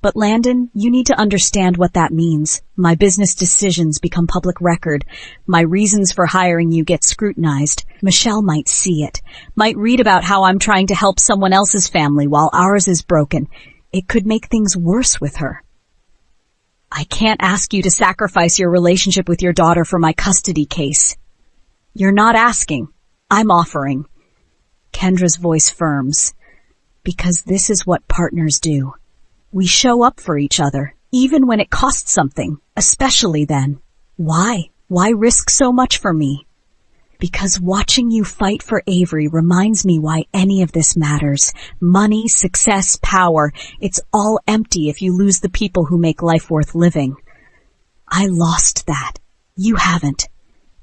But Landon, you need to understand what that means. My business decisions become public record. My reasons for hiring you get scrutinized. Michelle might see it, might read about how I'm trying to help someone else's family while ours is broken. It could make things worse with her. I can't ask you to sacrifice your relationship with your daughter for my custody case. You're not asking. I'm offering. Kendra's voice firms. Because this is what partners do. We show up for each other, even when it costs something, especially then. Why? Why risk so much for me? Because watching you fight for Avery reminds me why any of this matters. Money, success, power, it's all empty if you lose the people who make life worth living. I lost that. You haven't.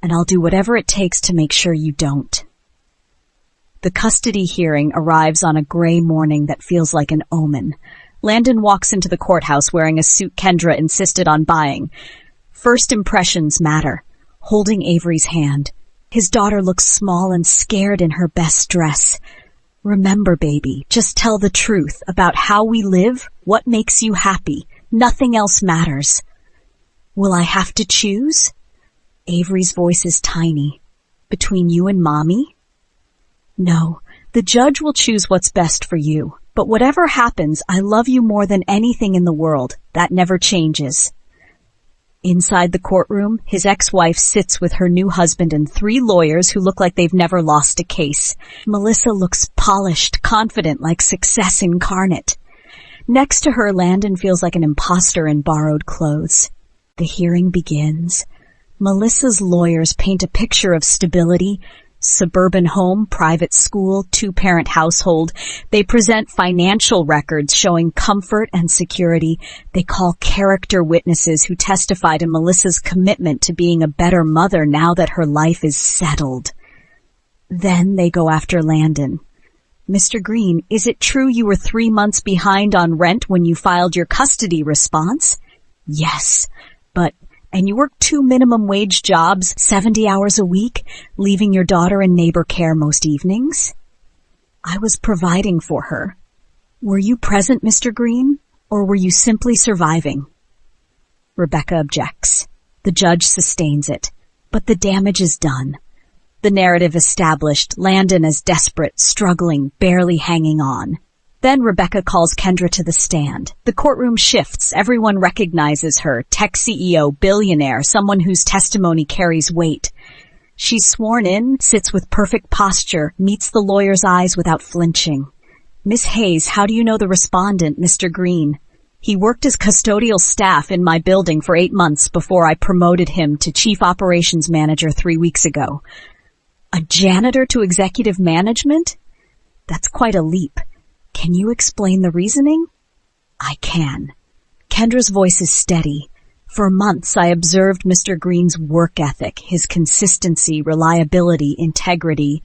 And I'll do whatever it takes to make sure you don't. The custody hearing arrives on a gray morning that feels like an omen. Landon walks into the courthouse wearing a suit Kendra insisted on buying. First impressions matter. Holding Avery's hand. His daughter looks small and scared in her best dress. Remember, baby, just tell the truth about how we live, what makes you happy. Nothing else matters. Will I have to choose? Avery's voice is tiny. Between you and Mommy? No, the judge will choose what's best for you. But whatever happens, I love you more than anything in the world. That never changes. Inside the courtroom, his ex-wife sits with her new husband and 3 lawyers who look like they've never lost a case. Melissa looks polished, confident, like success incarnate. Next to her, Landon feels like an imposter in borrowed clothes. The hearing begins. Melissa's lawyers paint a picture of stability, suburban home, private school, 2-parent household. They present financial records showing comfort and security. They call character witnesses who testify to Melissa's commitment to being a better mother now that her life is settled. Then they go after Landon. Mr. Green, is it true you were 3 months behind on rent when you filed your custody response? Yes, and you worked 2 minimum wage jobs, 70 hours a week, leaving your daughter in neighbor care most evenings? I was providing for her. Were you present, Mr. Green, or were you simply surviving? Rebecca objects. The judge sustains it, but the damage is done. The narrative established, Landon as desperate, struggling, barely hanging on. Then Rebecca calls Kendra to the stand. The courtroom shifts. Everyone recognizes her. Tech CEO, billionaire, someone whose testimony carries weight. She's sworn in, sits with perfect posture, meets the lawyer's eyes without flinching. Miss Hayes, how do you know the respondent, Mr. Green? He worked as custodial staff in my building for 8 months before I promoted him to chief operations manager 3 weeks ago. A janitor to executive management? That's quite a leap. Can you explain the reasoning? I can. Kendra's voice is steady. For months, I observed Mr. Green's work ethic, his consistency, reliability, integrity.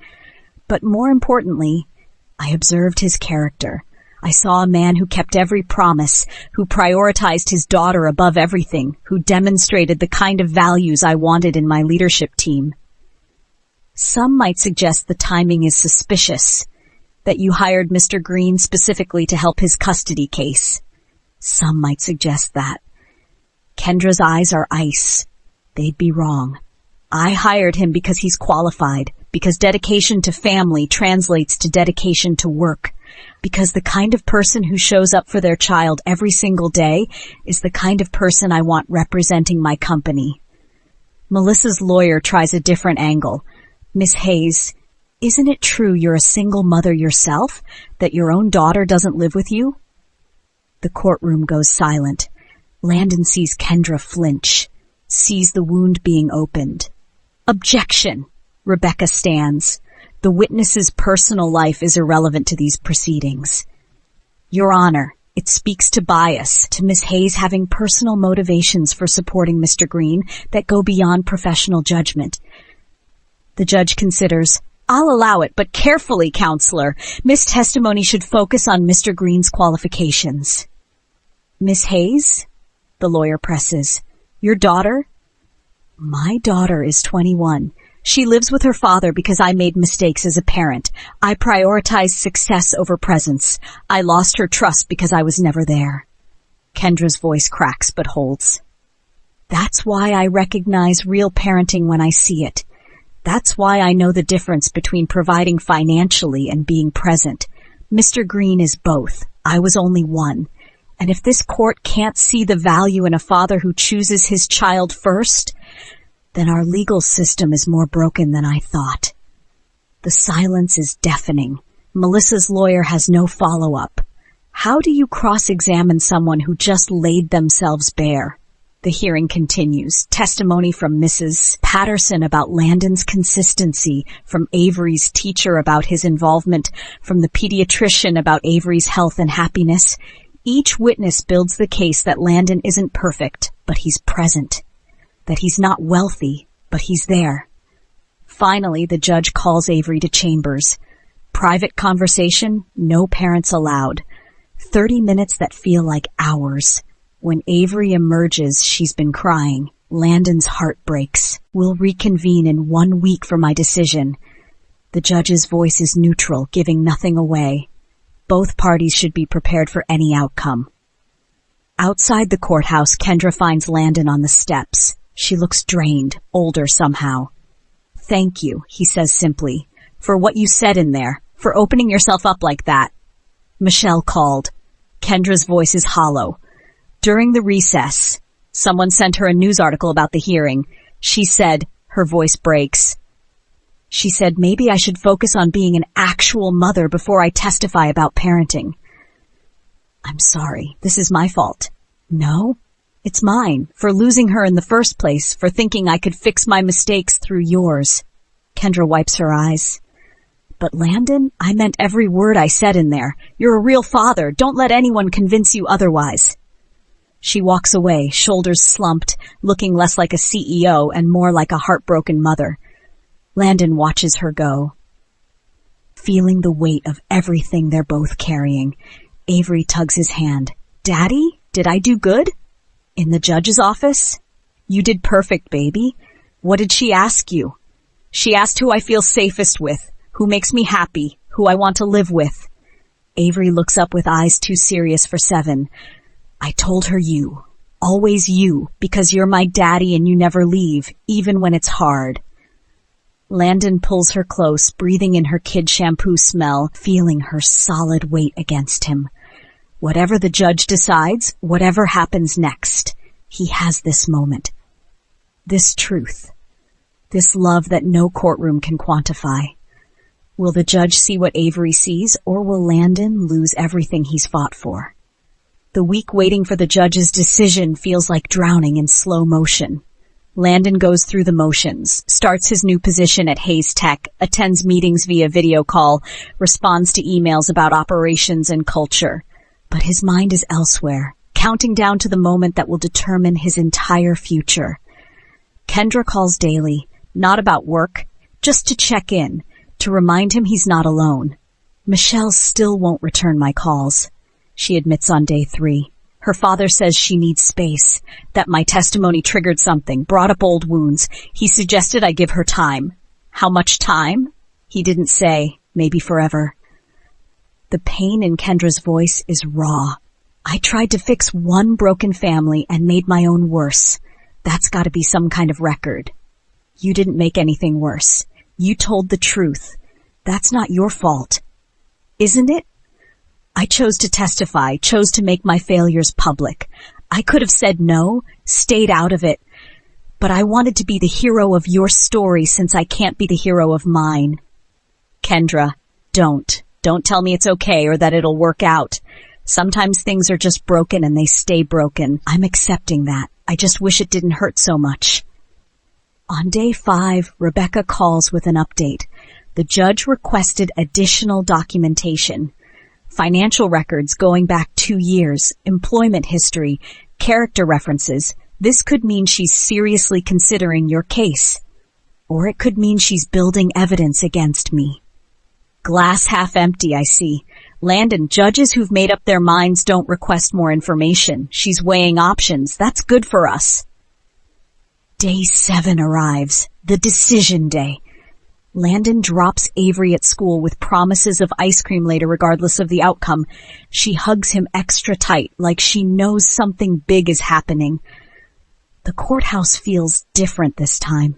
But more importantly, I observed his character. I saw a man who kept every promise, who prioritized his daughter above everything, who demonstrated the kind of values I wanted in my leadership team. Some might suggest the timing is suspicious, that you hired Mr. Green specifically to help his custody case. Some might suggest that. Kendra's eyes are ice. They'd be wrong. I hired him because he's qualified, because dedication to family translates to dedication to work, because the kind of person who shows up for their child every single day is the kind of person I want representing my company. Melissa's lawyer tries a different angle. Miss Hayes, isn't it true you're a single mother yourself, that your own daughter doesn't live with you? The courtroom goes silent. Landon sees Kendra flinch, sees the wound being opened. Objection! Rebecca stands. The witness's personal life is irrelevant to these proceedings. Your Honor, it speaks to bias, to Miss Hayes having personal motivations for supporting Mr. Green that go beyond professional judgment. The judge considers, I'll allow it, but carefully, counselor. Miss testimony should focus on Mr. Green's qualifications. Miss Hayes? the lawyer presses. Your daughter? My daughter is 21. She lives with her father because I made mistakes as a parent. I prioritized success over presence. I lost her trust because I was never there. Kendra's voice cracks but holds. That's why I recognize real parenting when I see it. That's why I know the difference between providing financially and being present. Mr. Green is both. I was only one. And if this court can't see the value in a father who chooses his child first, then our legal system is more broken than I thought. The silence is deafening. Melissa's lawyer has no follow-up. How do you cross-examine someone who just laid themselves bare? The hearing continues. Testimony from Mrs. Patterson about Landon's consistency, from Avery's teacher about his involvement, from the pediatrician about Avery's health and happiness. Each witness builds the case that Landon isn't perfect, but he's present. That he's not wealthy, but he's there. Finally, the judge calls Avery to chambers. Private conversation, no parents allowed. 30 minutes that feel like hours. When Avery emerges, she's been crying. Landon's heart breaks. We'll reconvene in 1 week for my decision. The judge's voice is neutral, giving nothing away. Both parties should be prepared for any outcome. Outside the courthouse, Kendra finds Landon on the steps. She looks drained, older somehow. Thank you, he says simply, for what you said in there, for opening yourself up like that. Michelle called. Kendra's voice is hollow. During the recess, someone sent her a news article about the hearing. She said, her voice breaks. She said, maybe I should focus on being an actual mother before I testify about parenting. I'm sorry, this is my fault. No, it's mine, for losing her in the first place, for thinking I could fix my mistakes through yours. Kendra wipes her eyes. But Landon, I meant every word I said in there. You're a real father. Don't let anyone convince you otherwise. She walks away, shoulders slumped, looking less like a CEO and more like a heartbroken mother. Landon watches her go. Feeling the weight of everything they're both carrying, Avery tugs his hand. Daddy, did I do good? In the judge's office? You did perfect, baby. What did she ask you? She asked who I feel safest with, who makes me happy, who I want to live with. Avery looks up with eyes too serious for 7. I told her you. Always you, because you're my daddy and you never leave, even when it's hard. Landon pulls her close, breathing in her kid shampoo smell, feeling her solid weight against him. Whatever the judge decides, whatever happens next, he has this moment. This truth. This love that no courtroom can quantify. Will the judge see what Avery sees, or will Landon lose everything he's fought for? The week waiting for the judge's decision feels like drowning in slow motion. Landon goes through the motions, starts his new position at Hayes Tech, attends meetings via video call, responds to emails about operations and culture. But his mind is elsewhere, counting down to the moment that will determine his entire future. Kendra calls daily, not about work, just to check in, to remind him he's not alone. Michelle still won't return my calls. She admits on day 3. Her father says she needs space, that my testimony triggered something, brought up old wounds. He suggested I give her time. How much time? He didn't say. Maybe forever. The pain in Kendra's voice is raw. I tried to fix one broken family and made my own worse. That's got to be some kind of record. You didn't make anything worse. You told the truth. That's not your fault. Isn't it? I chose to testify, chose to make my failures public. I could have said no, stayed out of it, but I wanted to be the hero of your story since I can't be the hero of mine. Kendra, don't. Don't tell me it's okay or that it'll work out. Sometimes things are just broken and they stay broken. I'm accepting that. I just wish it didn't hurt so much. On day 5, Rebecca calls with an update. The judge requested additional documentation. Financial records going back 2 years, employment history, character references. This could mean she's seriously considering your case. Or it could mean she's building evidence against me. Glass half empty, I see. Landon, judges who've made up their minds don't request more information. She's weighing options. That's good for us. Day 7 arrives, the decision day. Landon drops Avery at school with promises of ice cream later regardless of the outcome. She hugs him extra tight, like she knows something big is happening. The courthouse feels different this time.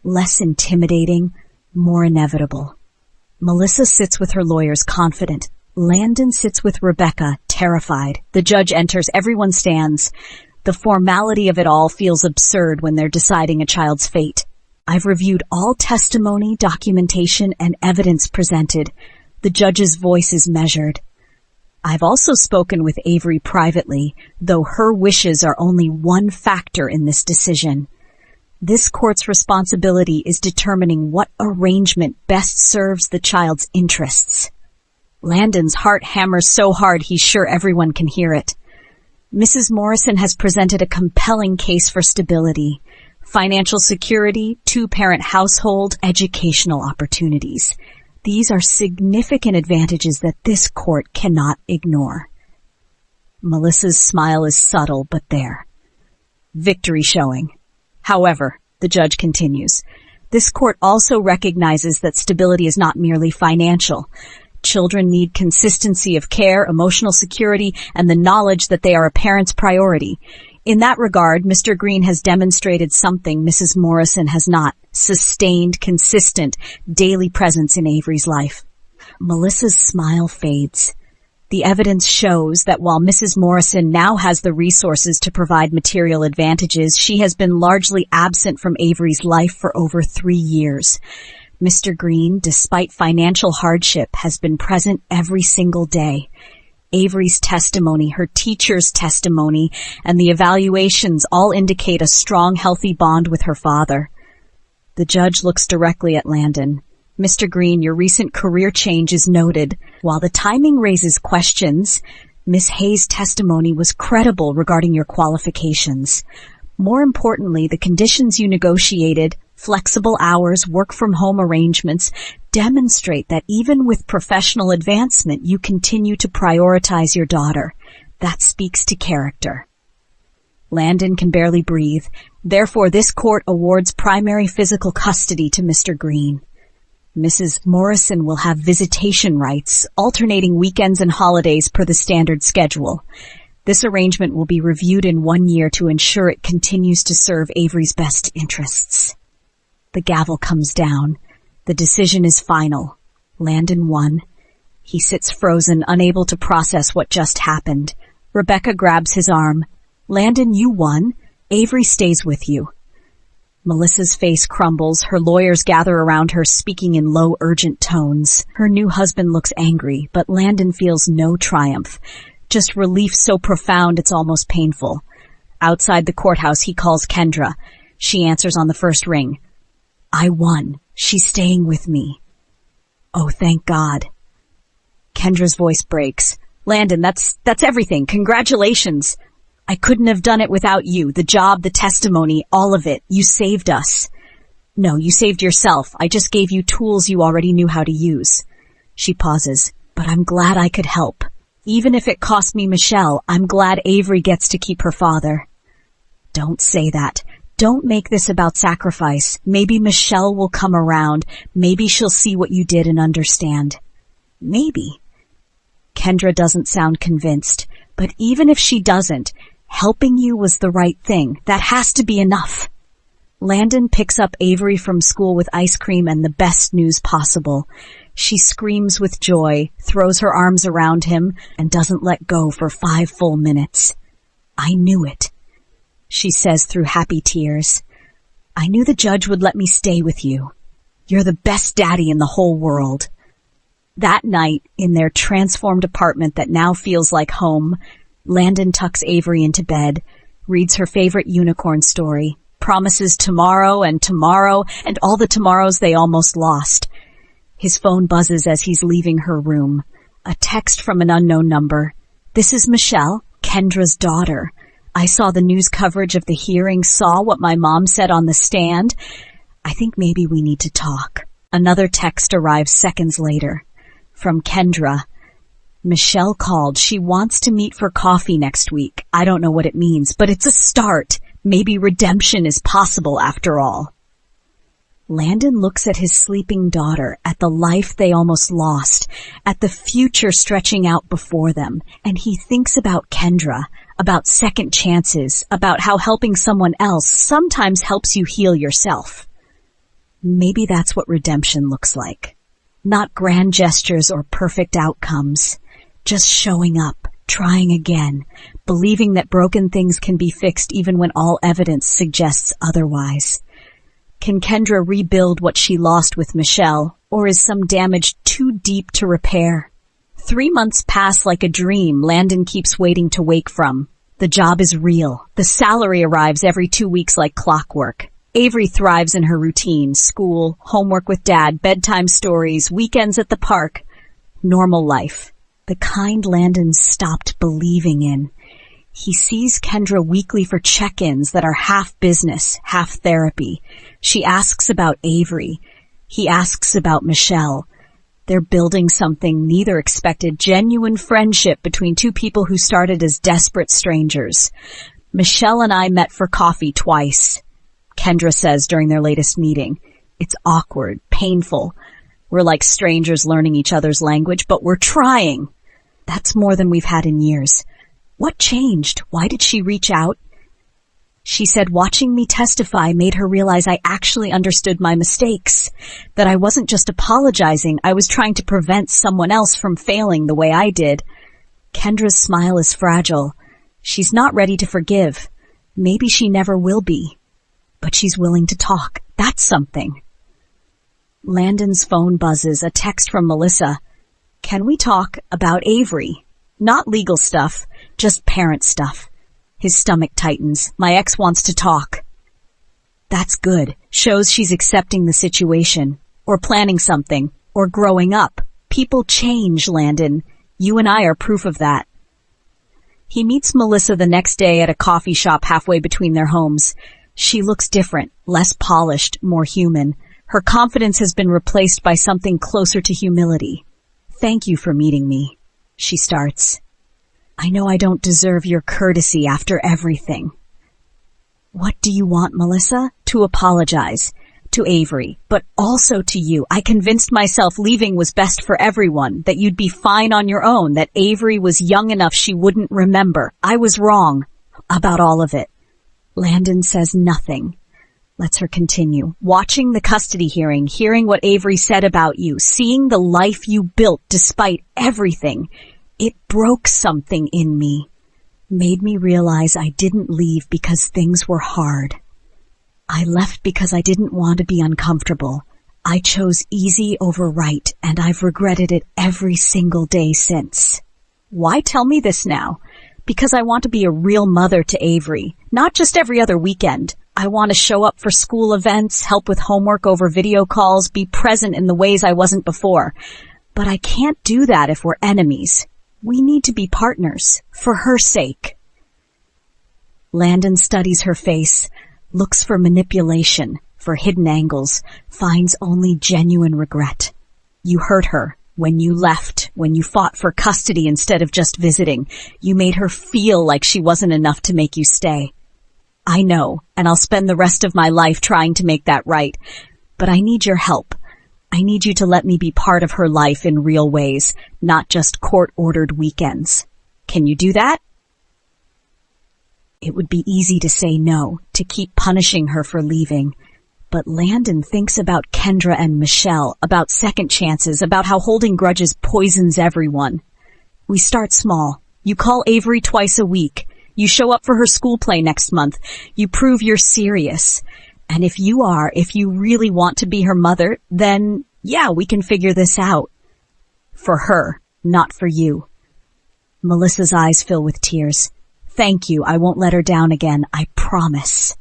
Less intimidating, more inevitable. Melissa sits with her lawyers, confident. Landon sits with Rebecca, terrified. The judge enters, everyone stands. The formality of it all feels absurd when they're deciding a child's fate. I've reviewed all testimony, documentation, and evidence presented. The judge's voice is measured. I've also spoken with Avery privately, though her wishes are only one factor in this decision. This court's responsibility is determining what arrangement best serves the child's interests. Landon's heart hammers so hard he's sure everyone can hear it. Mrs. Morrison has presented a compelling case for stability, financial security, 2-parent household, educational opportunities. These are significant advantages that this court cannot ignore. Melissa's smile is subtle, but there. Victory showing. However, the judge continues, this court also recognizes that stability is not merely financial. Children need consistency of care, emotional security, and the knowledge that they are a parent's priority. In that regard, Mr. Green has demonstrated something Mrs. Morrison has not: sustained, consistent, daily presence in Avery's life. Melissa's smile fades. The evidence shows that while Mrs. Morrison now has the resources to provide material advantages, she has been largely absent from Avery's life for over 3 years. Mr. Green, despite financial hardship, has been present every single day. Avery's testimony, her teacher's testimony, and the evaluations all indicate a strong, healthy bond with her father. The judge looks directly at Landon. Mr. Green, your recent career change is noted. While the timing raises questions, Miss Hayes' testimony was credible regarding your qualifications. More importantly, the conditions you negotiated, flexible hours, work-from-home arrangements, demonstrate that even with professional advancement, you continue to prioritize your daughter. That speaks to character. Landon can barely breathe. Therefore, this court awards primary physical custody to Mr. Green. Mrs. Morrison will have visitation rights, alternating weekends and holidays per the standard schedule. This arrangement will be reviewed in 1 year to ensure it continues to serve Avery's best interests. The gavel comes down. The decision is final. Landon won. He sits frozen, unable to process what just happened. Rebecca grabs his arm. Landon, you won. Avery stays with you. Melissa's face crumbles. Her lawyers gather around her, speaking in low, urgent tones. Her new husband looks angry, but Landon feels no triumph. Just relief so profound it's almost painful. Outside the courthouse, he calls Kendra. She answers on the first ring. I won. She's staying with me. Oh, thank God. Kendra's voice breaks. Landon, that's everything. Congratulations. I couldn't have done it without you. The job, the testimony, all of it. You saved us. No, you saved yourself. I just gave you tools you already knew how to use. She pauses. But I'm glad I could help. Even if it cost me Michelle, I'm glad Avery gets to keep her father. Don't say that. Don't make this about sacrifice. Maybe Michelle will come around. Maybe she'll see what you did and understand. Maybe. Kendra doesn't sound convinced. But even if she doesn't, helping you was the right thing. That has to be enough. Landon picks up Avery from school with ice cream and the best news possible. She screams with joy, throws her arms around him, and doesn't let go for 5 full minutes. I knew it, she says through happy tears. I knew the judge would let me stay with you. You're the best daddy in the whole world. That night, in their transformed apartment that now feels like home, Landon tucks Avery into bed, reads her favorite unicorn story, promises tomorrow and all the tomorrows they almost lost. His phone buzzes as he's leaving her room. A text from an unknown number. This is Michelle, Kendra's daughter. I saw the news coverage of the hearing, saw what my mom said on the stand. I think maybe we need to talk. Another text arrives seconds later. From Kendra. Michelle called. She wants to meet for coffee next week. I don't know what it means, but it's a start. Maybe redemption is possible after all. Landon looks at his sleeping daughter, at the life they almost lost, at the future stretching out before them, and he thinks about Kendra, about second chances, about how helping someone else sometimes helps you heal yourself. Maybe that's what redemption looks like. Not grand gestures or perfect outcomes, just showing up, trying again, believing that broken things can be fixed even when all evidence suggests otherwise. Can Kendra rebuild what she lost with Michelle, or is some damage too deep to repair? 3 months pass like a dream Landon keeps waiting to wake from. The job is real. The salary arrives every 2 weeks like clockwork. Avery thrives in her routine, school, homework with dad, bedtime stories, weekends at the park. Normal life. The kind Landon stopped believing in. He sees Kendra weekly for check-ins that are half business, half therapy. She asks about Avery. He asks about Michelle. They're building something neither expected, genuine friendship between two people who started as desperate strangers. Michelle and I met for coffee twice, Kendra says during their latest meeting. It's awkward, painful. We're like strangers learning each other's language, but we're trying. That's more than we've had in years. What changed? Why did she reach out? She said watching me testify made her realize I actually understood my mistakes, that I wasn't just apologizing, I was trying to prevent someone else from failing the way I did. Kendra's smile is fragile. She's not ready to forgive. Maybe she never will be. But she's willing to talk. That's something. Landon's phone buzzes, a text from Melissa. Can we talk about Avery? Not legal stuff, just parent stuff. His stomach tightens. My ex wants to talk. That's good. Shows she's accepting the situation, or planning something, or growing up. People change, Landon. You and I are proof of that. He meets Melissa the next day at a coffee shop halfway between their homes. She looks different, less polished, more human. Her confidence has been replaced by something closer to humility. Thank you for meeting me, she starts. I know I don't deserve your courtesy after everything. What do you want, Melissa? To apologize. To Avery, but also to you. I convinced myself leaving was best for everyone, that you'd be fine on your own, that Avery was young enough she wouldn't remember. I was wrong about all of it. Landon says nothing. Lets her continue. Watching the custody hearing, hearing what Avery said about you, seeing the life you built despite everything. It broke something in me, made me realize I didn't leave because things were hard. I left because I didn't want to be uncomfortable. I chose easy over right, and I've regretted it every single day since. Why tell me this now? Because I want to be a real mother to Avery, not just every other weekend. I want to show up for school events, help with homework over video calls, be present in the ways I wasn't before. But I can't do that if we're enemies. We need to be partners, for her sake. Landon studies her face, looks for manipulation, for hidden angles, finds only genuine regret. You hurt her when you left, when you fought for custody instead of just visiting. You made her feel like she wasn't enough to make you stay. I know, and I'll spend the rest of my life trying to make that right. But I need your help. I need you to let me be part of her life in real ways, not just court-ordered weekends. Can you do that? It would be easy to say no, to keep punishing her for leaving. But Landon thinks about Kendra and Michelle, about second chances, about how holding grudges poisons everyone. We start small. You call Avery twice a week. You show up for her school play next month. You prove you're serious. And if you really want to be her mother, then yeah, we can figure this out. For her, not for you. Melissa's eyes fill with tears. Thank you. I won't let her down again. I promise.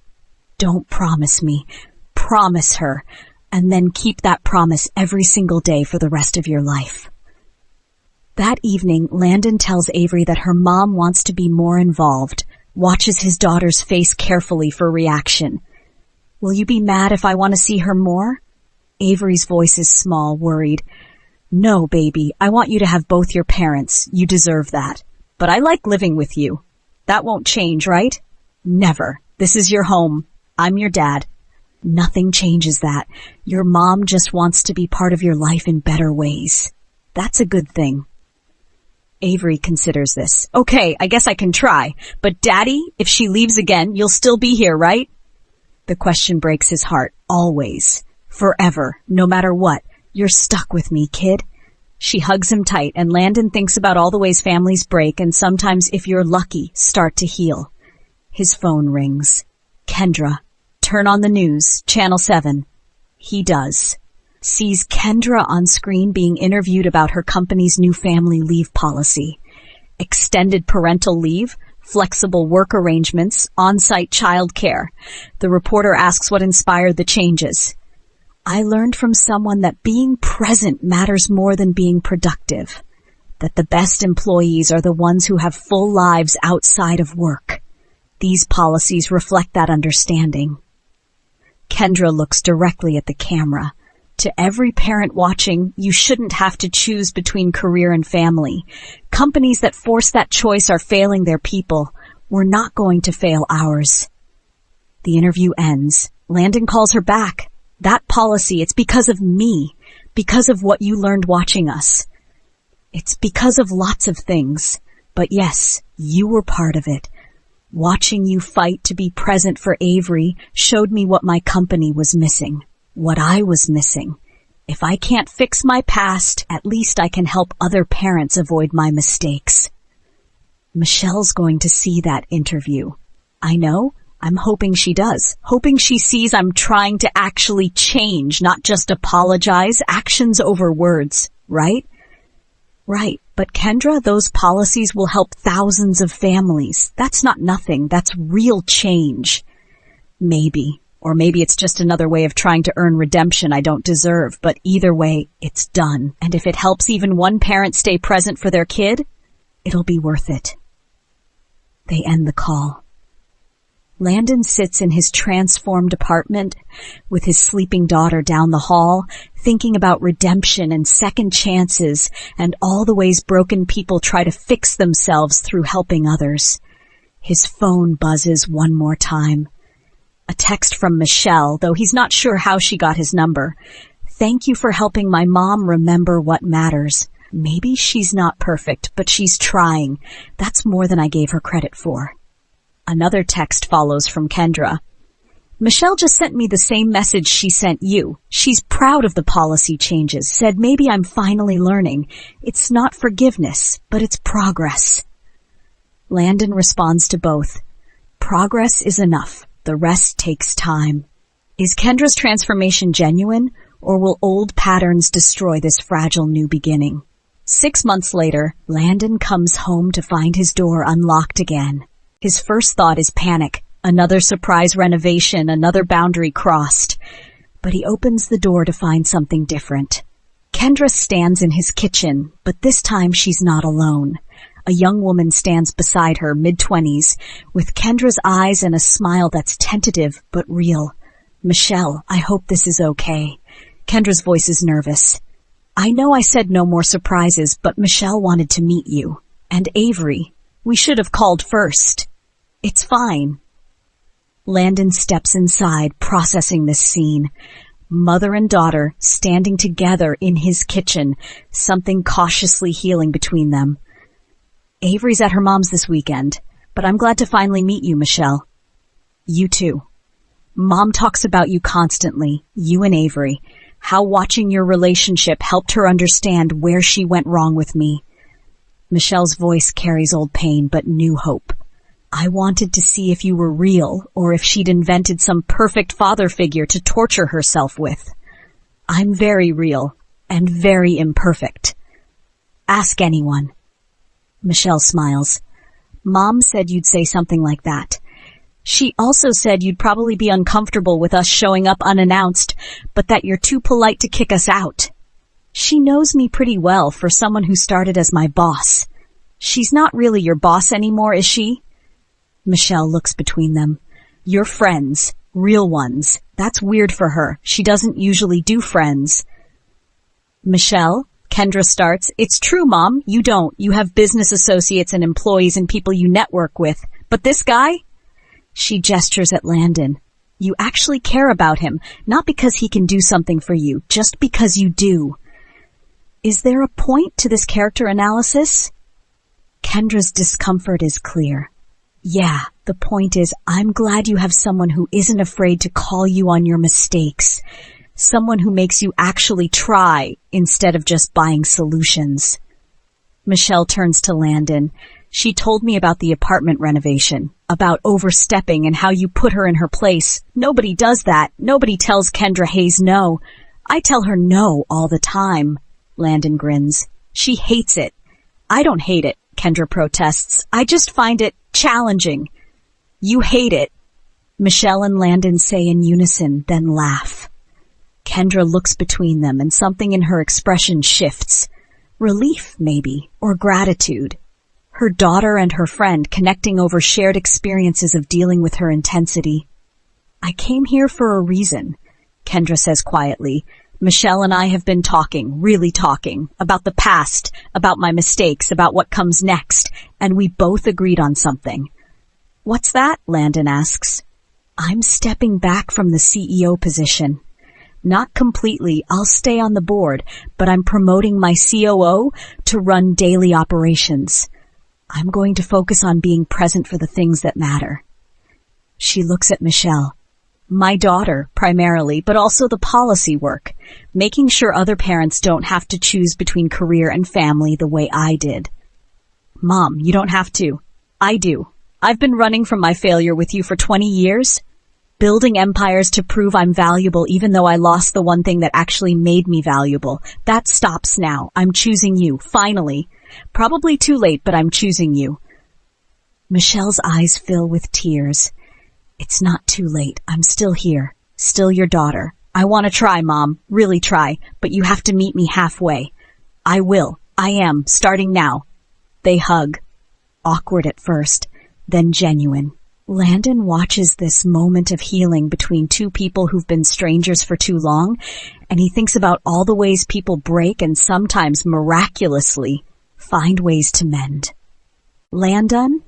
Don't promise me. Promise her. And then keep that promise every single day for the rest of your life. That evening, Landon tells Avery that her mom wants to be more involved, watches his daughter's face carefully for reaction. Will you be mad if I want to see her more? Avery's voice is small, worried. No, baby, I want you to have both your parents. You deserve that. But I like living with you. That won't change, right? Never. This is your home. I'm your dad. Nothing changes that. Your mom just wants to be part of your life in better ways. That's a good thing. Avery considers this. Okay, I guess I can try. But Daddy, if she leaves again, you'll still be here, right? The question breaks his heart. Always. Forever. No matter what. You're stuck with me, kid. She hugs him tight, and Landon thinks about all the ways families break and sometimes, if you're lucky, start to heal. His phone rings. Kendra. Turn on the news, Channel 7. He does. Sees Kendra on screen being interviewed about her company's new family leave policy. Extended parental leave, flexible work arrangements, on-site child care. The reporter asks what inspired the changes. I learned from someone that being present matters more than being productive. That the best employees are the ones who have full lives outside of work. These policies reflect that understanding. Kendra looks directly at the camera. To every parent watching, you shouldn't have to choose between career and family. Companies that force that choice are failing their people. We're not going to fail ours. The interview ends. Landon calls her back. That policy, it's because of me. Because of what you learned watching us. It's because of lots of things. But yes, you were part of it. Watching you fight to be present for Avery showed me what my company was missing. What I was missing. If I can't fix my past, at least I can help other parents avoid my mistakes. Michelle's going to see that interview. I know. I'm hoping she does. Hoping she sees I'm trying to actually change, not just apologize. Actions over words, right? Right. But Kendra, those policies will help thousands of families. That's not nothing. That's real change. Maybe. Or maybe it's just another way of trying to earn redemption I don't deserve. But either way, it's done. And if it helps even one parent stay present for their kid, it'll be worth it. They end the call. Landon sits in his transformed apartment with his sleeping daughter down the hall, thinking about redemption and second chances and all the ways broken people try to fix themselves through helping others. His phone buzzes one more time. A text from Michelle, though he's not sure how she got his number. Thank you for helping my mom remember what matters. Maybe she's not perfect, but she's trying. That's more than I gave her credit for. Another text follows from Kendra. Michelle just sent me the same message she sent you. She's proud of the policy changes, said maybe I'm finally learning. It's not forgiveness, but it's progress. Landon responds to both. Progress is enough. The rest takes time. Is Kendra's transformation genuine, or will old patterns destroy this fragile new beginning? 6 months later, Landon comes home to find his door unlocked again. His first thought is panic. Another surprise renovation, another boundary crossed. But he opens the door to find something different. Kendra stands in his kitchen, but this time she's not alone. A young woman stands beside her, mid-20s, with Kendra's eyes and a smile that's tentative but real. Michelle, I hope this is okay. Kendra's voice is nervous. I know I said no more surprises, but Michelle wanted to meet you. And Avery. We should have called first. It's fine. Landon steps inside, processing this scene. Mother and daughter standing together in his kitchen, something cautiously healing between them. Avery's at her mom's this weekend, but I'm glad to finally meet you, Michelle. You too. Mom talks about you constantly, you and Avery, how watching your relationship helped her understand where she went wrong with me. Michelle's voice carries old pain, but new hope. I wanted to see if you were real, or if she'd invented some perfect father figure to torture herself with. I'm very real, and very imperfect. Ask anyone. Michelle smiles. Mom said you'd say something like that. She also said you'd probably be uncomfortable with us showing up unannounced, but that you're too polite to kick us out. She knows me pretty well for someone who started as my boss. She's not really your boss anymore, is she? Michelle looks between them. You're friends. Real ones. That's weird for her. She doesn't usually do friends. Michelle? Kendra starts. It's true, Mom. You don't. You have business associates and employees and people you network with. But this guy? She gestures at Landon. You actually care about him, not because he can do something for you, just because you do. Is there a point to this character analysis? Kendra's discomfort is clear. Yeah, the point is, I'm glad you have someone who isn't afraid to call you on your mistakes. Someone who makes you actually try instead of just buying solutions. Michelle turns to Landon. She told me about the apartment renovation, about overstepping and how you put her in her place. Nobody does that. Nobody tells Kendra Hayes no. I tell her no all the time. Landon grins. She hates it. I don't hate it, Kendra protests. I just find it challenging. You hate it. Michelle and Landon say in unison, then laugh. Kendra looks between them and something in her expression shifts. Relief, maybe, or gratitude. Her daughter and her friend connecting over shared experiences of dealing with her intensity. I came here for a reason, Kendra says quietly. Michelle and I have been talking, really talking, about the past, about my mistakes, about what comes next, and we both agreed on something. What's that? Landon asks. I'm stepping back from the CEO position. Not completely, I'll stay on the board, but I'm promoting my COO to run daily operations. I'm going to focus on being present for the things that matter. She looks at Michelle. My daughter, primarily, but also the policy work, making sure other parents don't have to choose between career and family the way I did. Mom, you don't have to. I do. I've been running from my failure with you for 20 years. Building empires to prove I'm valuable even though I lost the one thing that actually made me valuable. That stops now. I'm choosing you, finally. Probably too late, but I'm choosing you. Michelle's eyes fill with tears. It's not too late. I'm still here. Still your daughter. I want to try, Mom. Really try. But you have to meet me halfway. I will. I am. Starting now. They hug. Awkward at first, then genuine. Landon watches this moment of healing between two people who've been strangers for too long, and he thinks about all the ways people break and sometimes miraculously find ways to mend. Landon?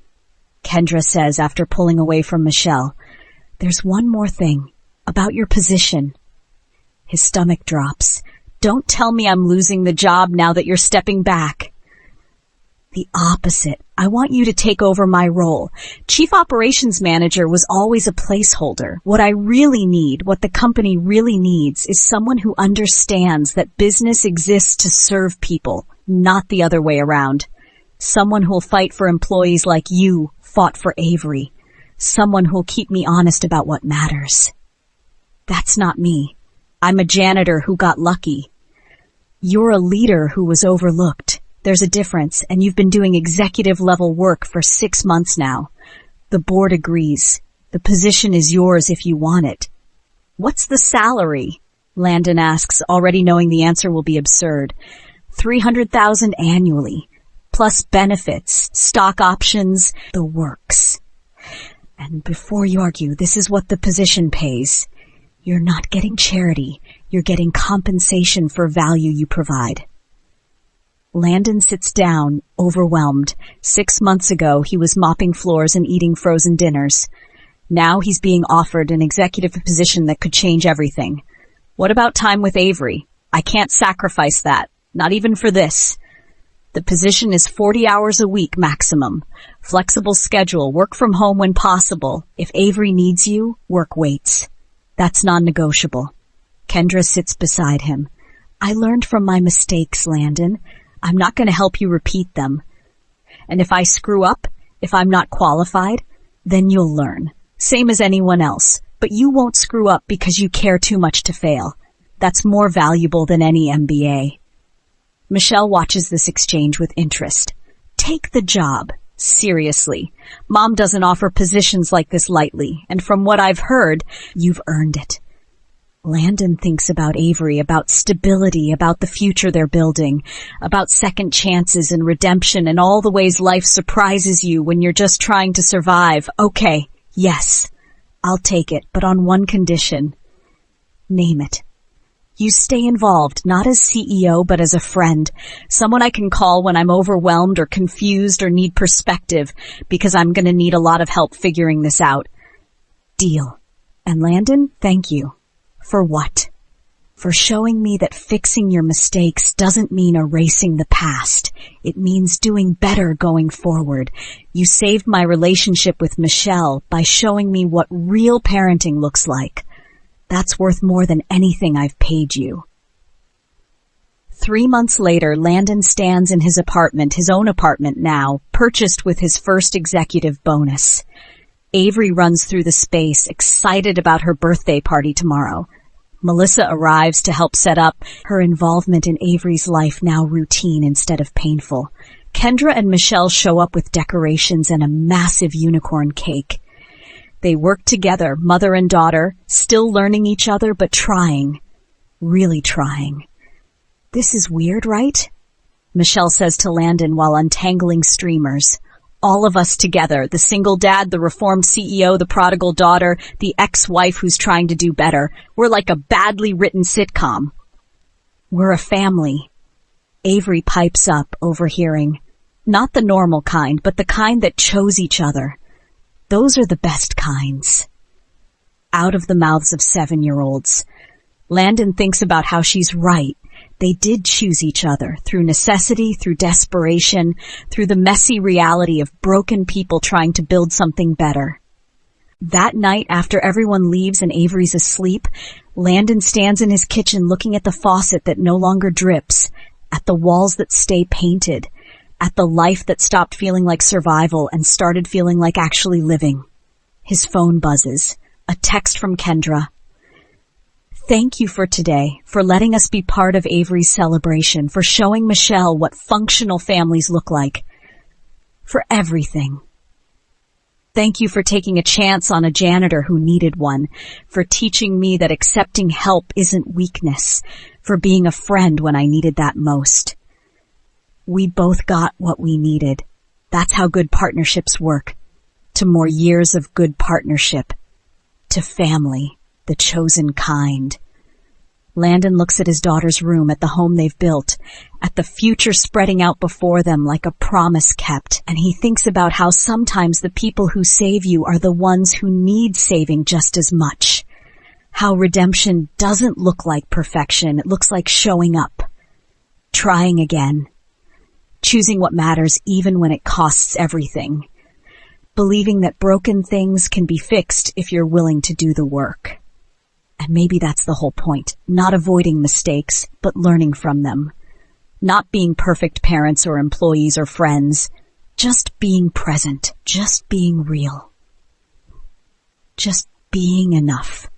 Kendra says after pulling away from Michelle. There's one more thing. About your position. His stomach drops. Don't tell me I'm losing the job now that you're stepping back. The opposite. I want you to take over my role. Chief Operations Manager was always a placeholder. What I really need, what the company really needs, is someone who understands that business exists to serve people, not the other way around. Someone who'll fight for employees like you fought for Avery. Someone who'll keep me honest about what matters. That's not me. I'm a janitor who got lucky. You're a leader who was overlooked. There's a difference, and you've been doing executive-level work for 6 months now. The board agrees. The position is yours if you want it. What's the salary? Landon asks, already knowing the answer will be absurd. $300,000 annually, plus benefits, stock options, the works. And before you argue, this is what the position pays. You're not getting charity. You're getting compensation for value you provide. Landon sits down, overwhelmed. 6 months ago, he was mopping floors and eating frozen dinners. Now he's being offered an executive position that could change everything. What about time with Avery? I can't sacrifice that, not even for this. The position is 40 hours a week maximum. Flexible schedule, work from home when possible. If Avery needs you, work waits. That's non-negotiable. Kendra sits beside him. I learned from my mistakes, Landon. I'm not going to help you repeat them. And if I screw up, if I'm not qualified, then you'll learn. Same as anyone else. But you won't screw up because you care too much to fail. That's more valuable than any MBA. Michelle watches this exchange with interest. Take the job. Seriously. Mom doesn't offer positions like this lightly, and from what I've heard, you've earned it. Landon thinks about Avery, about stability, about the future they're building, about second chances and redemption and all the ways life surprises you when you're just trying to survive. Okay, yes, I'll take it, but on one condition. Name it. You stay involved, not as CEO, but as a friend, someone I can call when I'm overwhelmed or confused or need perspective, because I'm going to need a lot of help figuring this out. Deal. And Landon, thank you. For what? For showing me that fixing your mistakes doesn't mean erasing the past. It means doing better going forward. You saved my relationship with Michelle by showing me what real parenting looks like. That's worth more than anything I've paid you. 3 months later, Landon stands in his apartment, his own apartment now, purchased with his first executive bonus. Avery runs through the space, excited about her birthday party tomorrow. Melissa arrives to help set up, her involvement in Avery's life now routine instead of painful. Kendra and Michelle show up with decorations and a massive unicorn cake. They work together, mother and daughter, still learning each other, but trying. Really trying. This is weird, right? Michelle says to Landon while untangling streamers. All of us together, the single dad, the reformed CEO, the prodigal daughter, the ex-wife who's trying to do better. We're like a badly written sitcom. We're a family. Avery pipes up, overhearing. Not the normal kind, but the kind that chose each other. Those are the best kinds. Out of the mouths of 7-year-olds. Landon thinks about how she's right. They did choose each other, through necessity, through desperation, through the messy reality of broken people trying to build something better. That night, after everyone leaves and Avery's asleep, Landon stands in his kitchen looking at the faucet that no longer drips, at the walls that stay painted, at the life that stopped feeling like survival and started feeling like actually living. His phone buzzes. A text from Kendra. Thank you for today, for letting us be part of Avery's celebration, for showing Michelle what functional families look like. For everything. Thank you for taking a chance on a janitor who needed one, for teaching me that accepting help isn't weakness, for being a friend when I needed that most. We both got what we needed. That's how good partnerships work. To more years of good partnership. To family. The chosen kind. Landon looks at his daughter's room, at the home they've built, at the future spreading out before them like a promise kept, and he thinks about how sometimes the people who save you are the ones who need saving just as much. How redemption doesn't look like perfection, it looks like showing up. Trying again. Choosing what matters even when it costs everything. Believing that broken things can be fixed if you're willing to do the work. And maybe that's the whole point. Not avoiding mistakes, but learning from them. Not being perfect parents or employees or friends. Just being present. Just being real. Just being enough.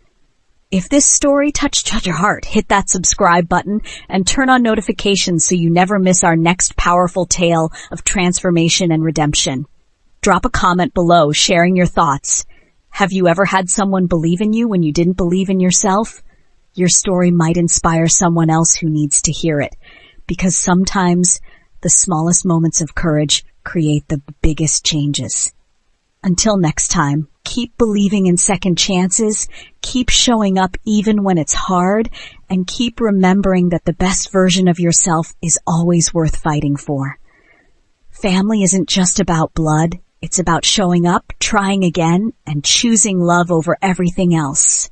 If this story touched your heart, hit that subscribe button and turn on notifications so you never miss our next powerful tale of transformation and redemption. Drop a comment below sharing your thoughts. Have you ever had someone believe in you when you didn't believe in yourself? Your story might inspire someone else who needs to hear it, because sometimes the smallest moments of courage create the biggest changes. Until next time, keep believing in second chances, keep showing up even when it's hard, and keep remembering that the best version of yourself is always worth fighting for. Family isn't just about blood. It's about showing up, trying again, and choosing love over everything else.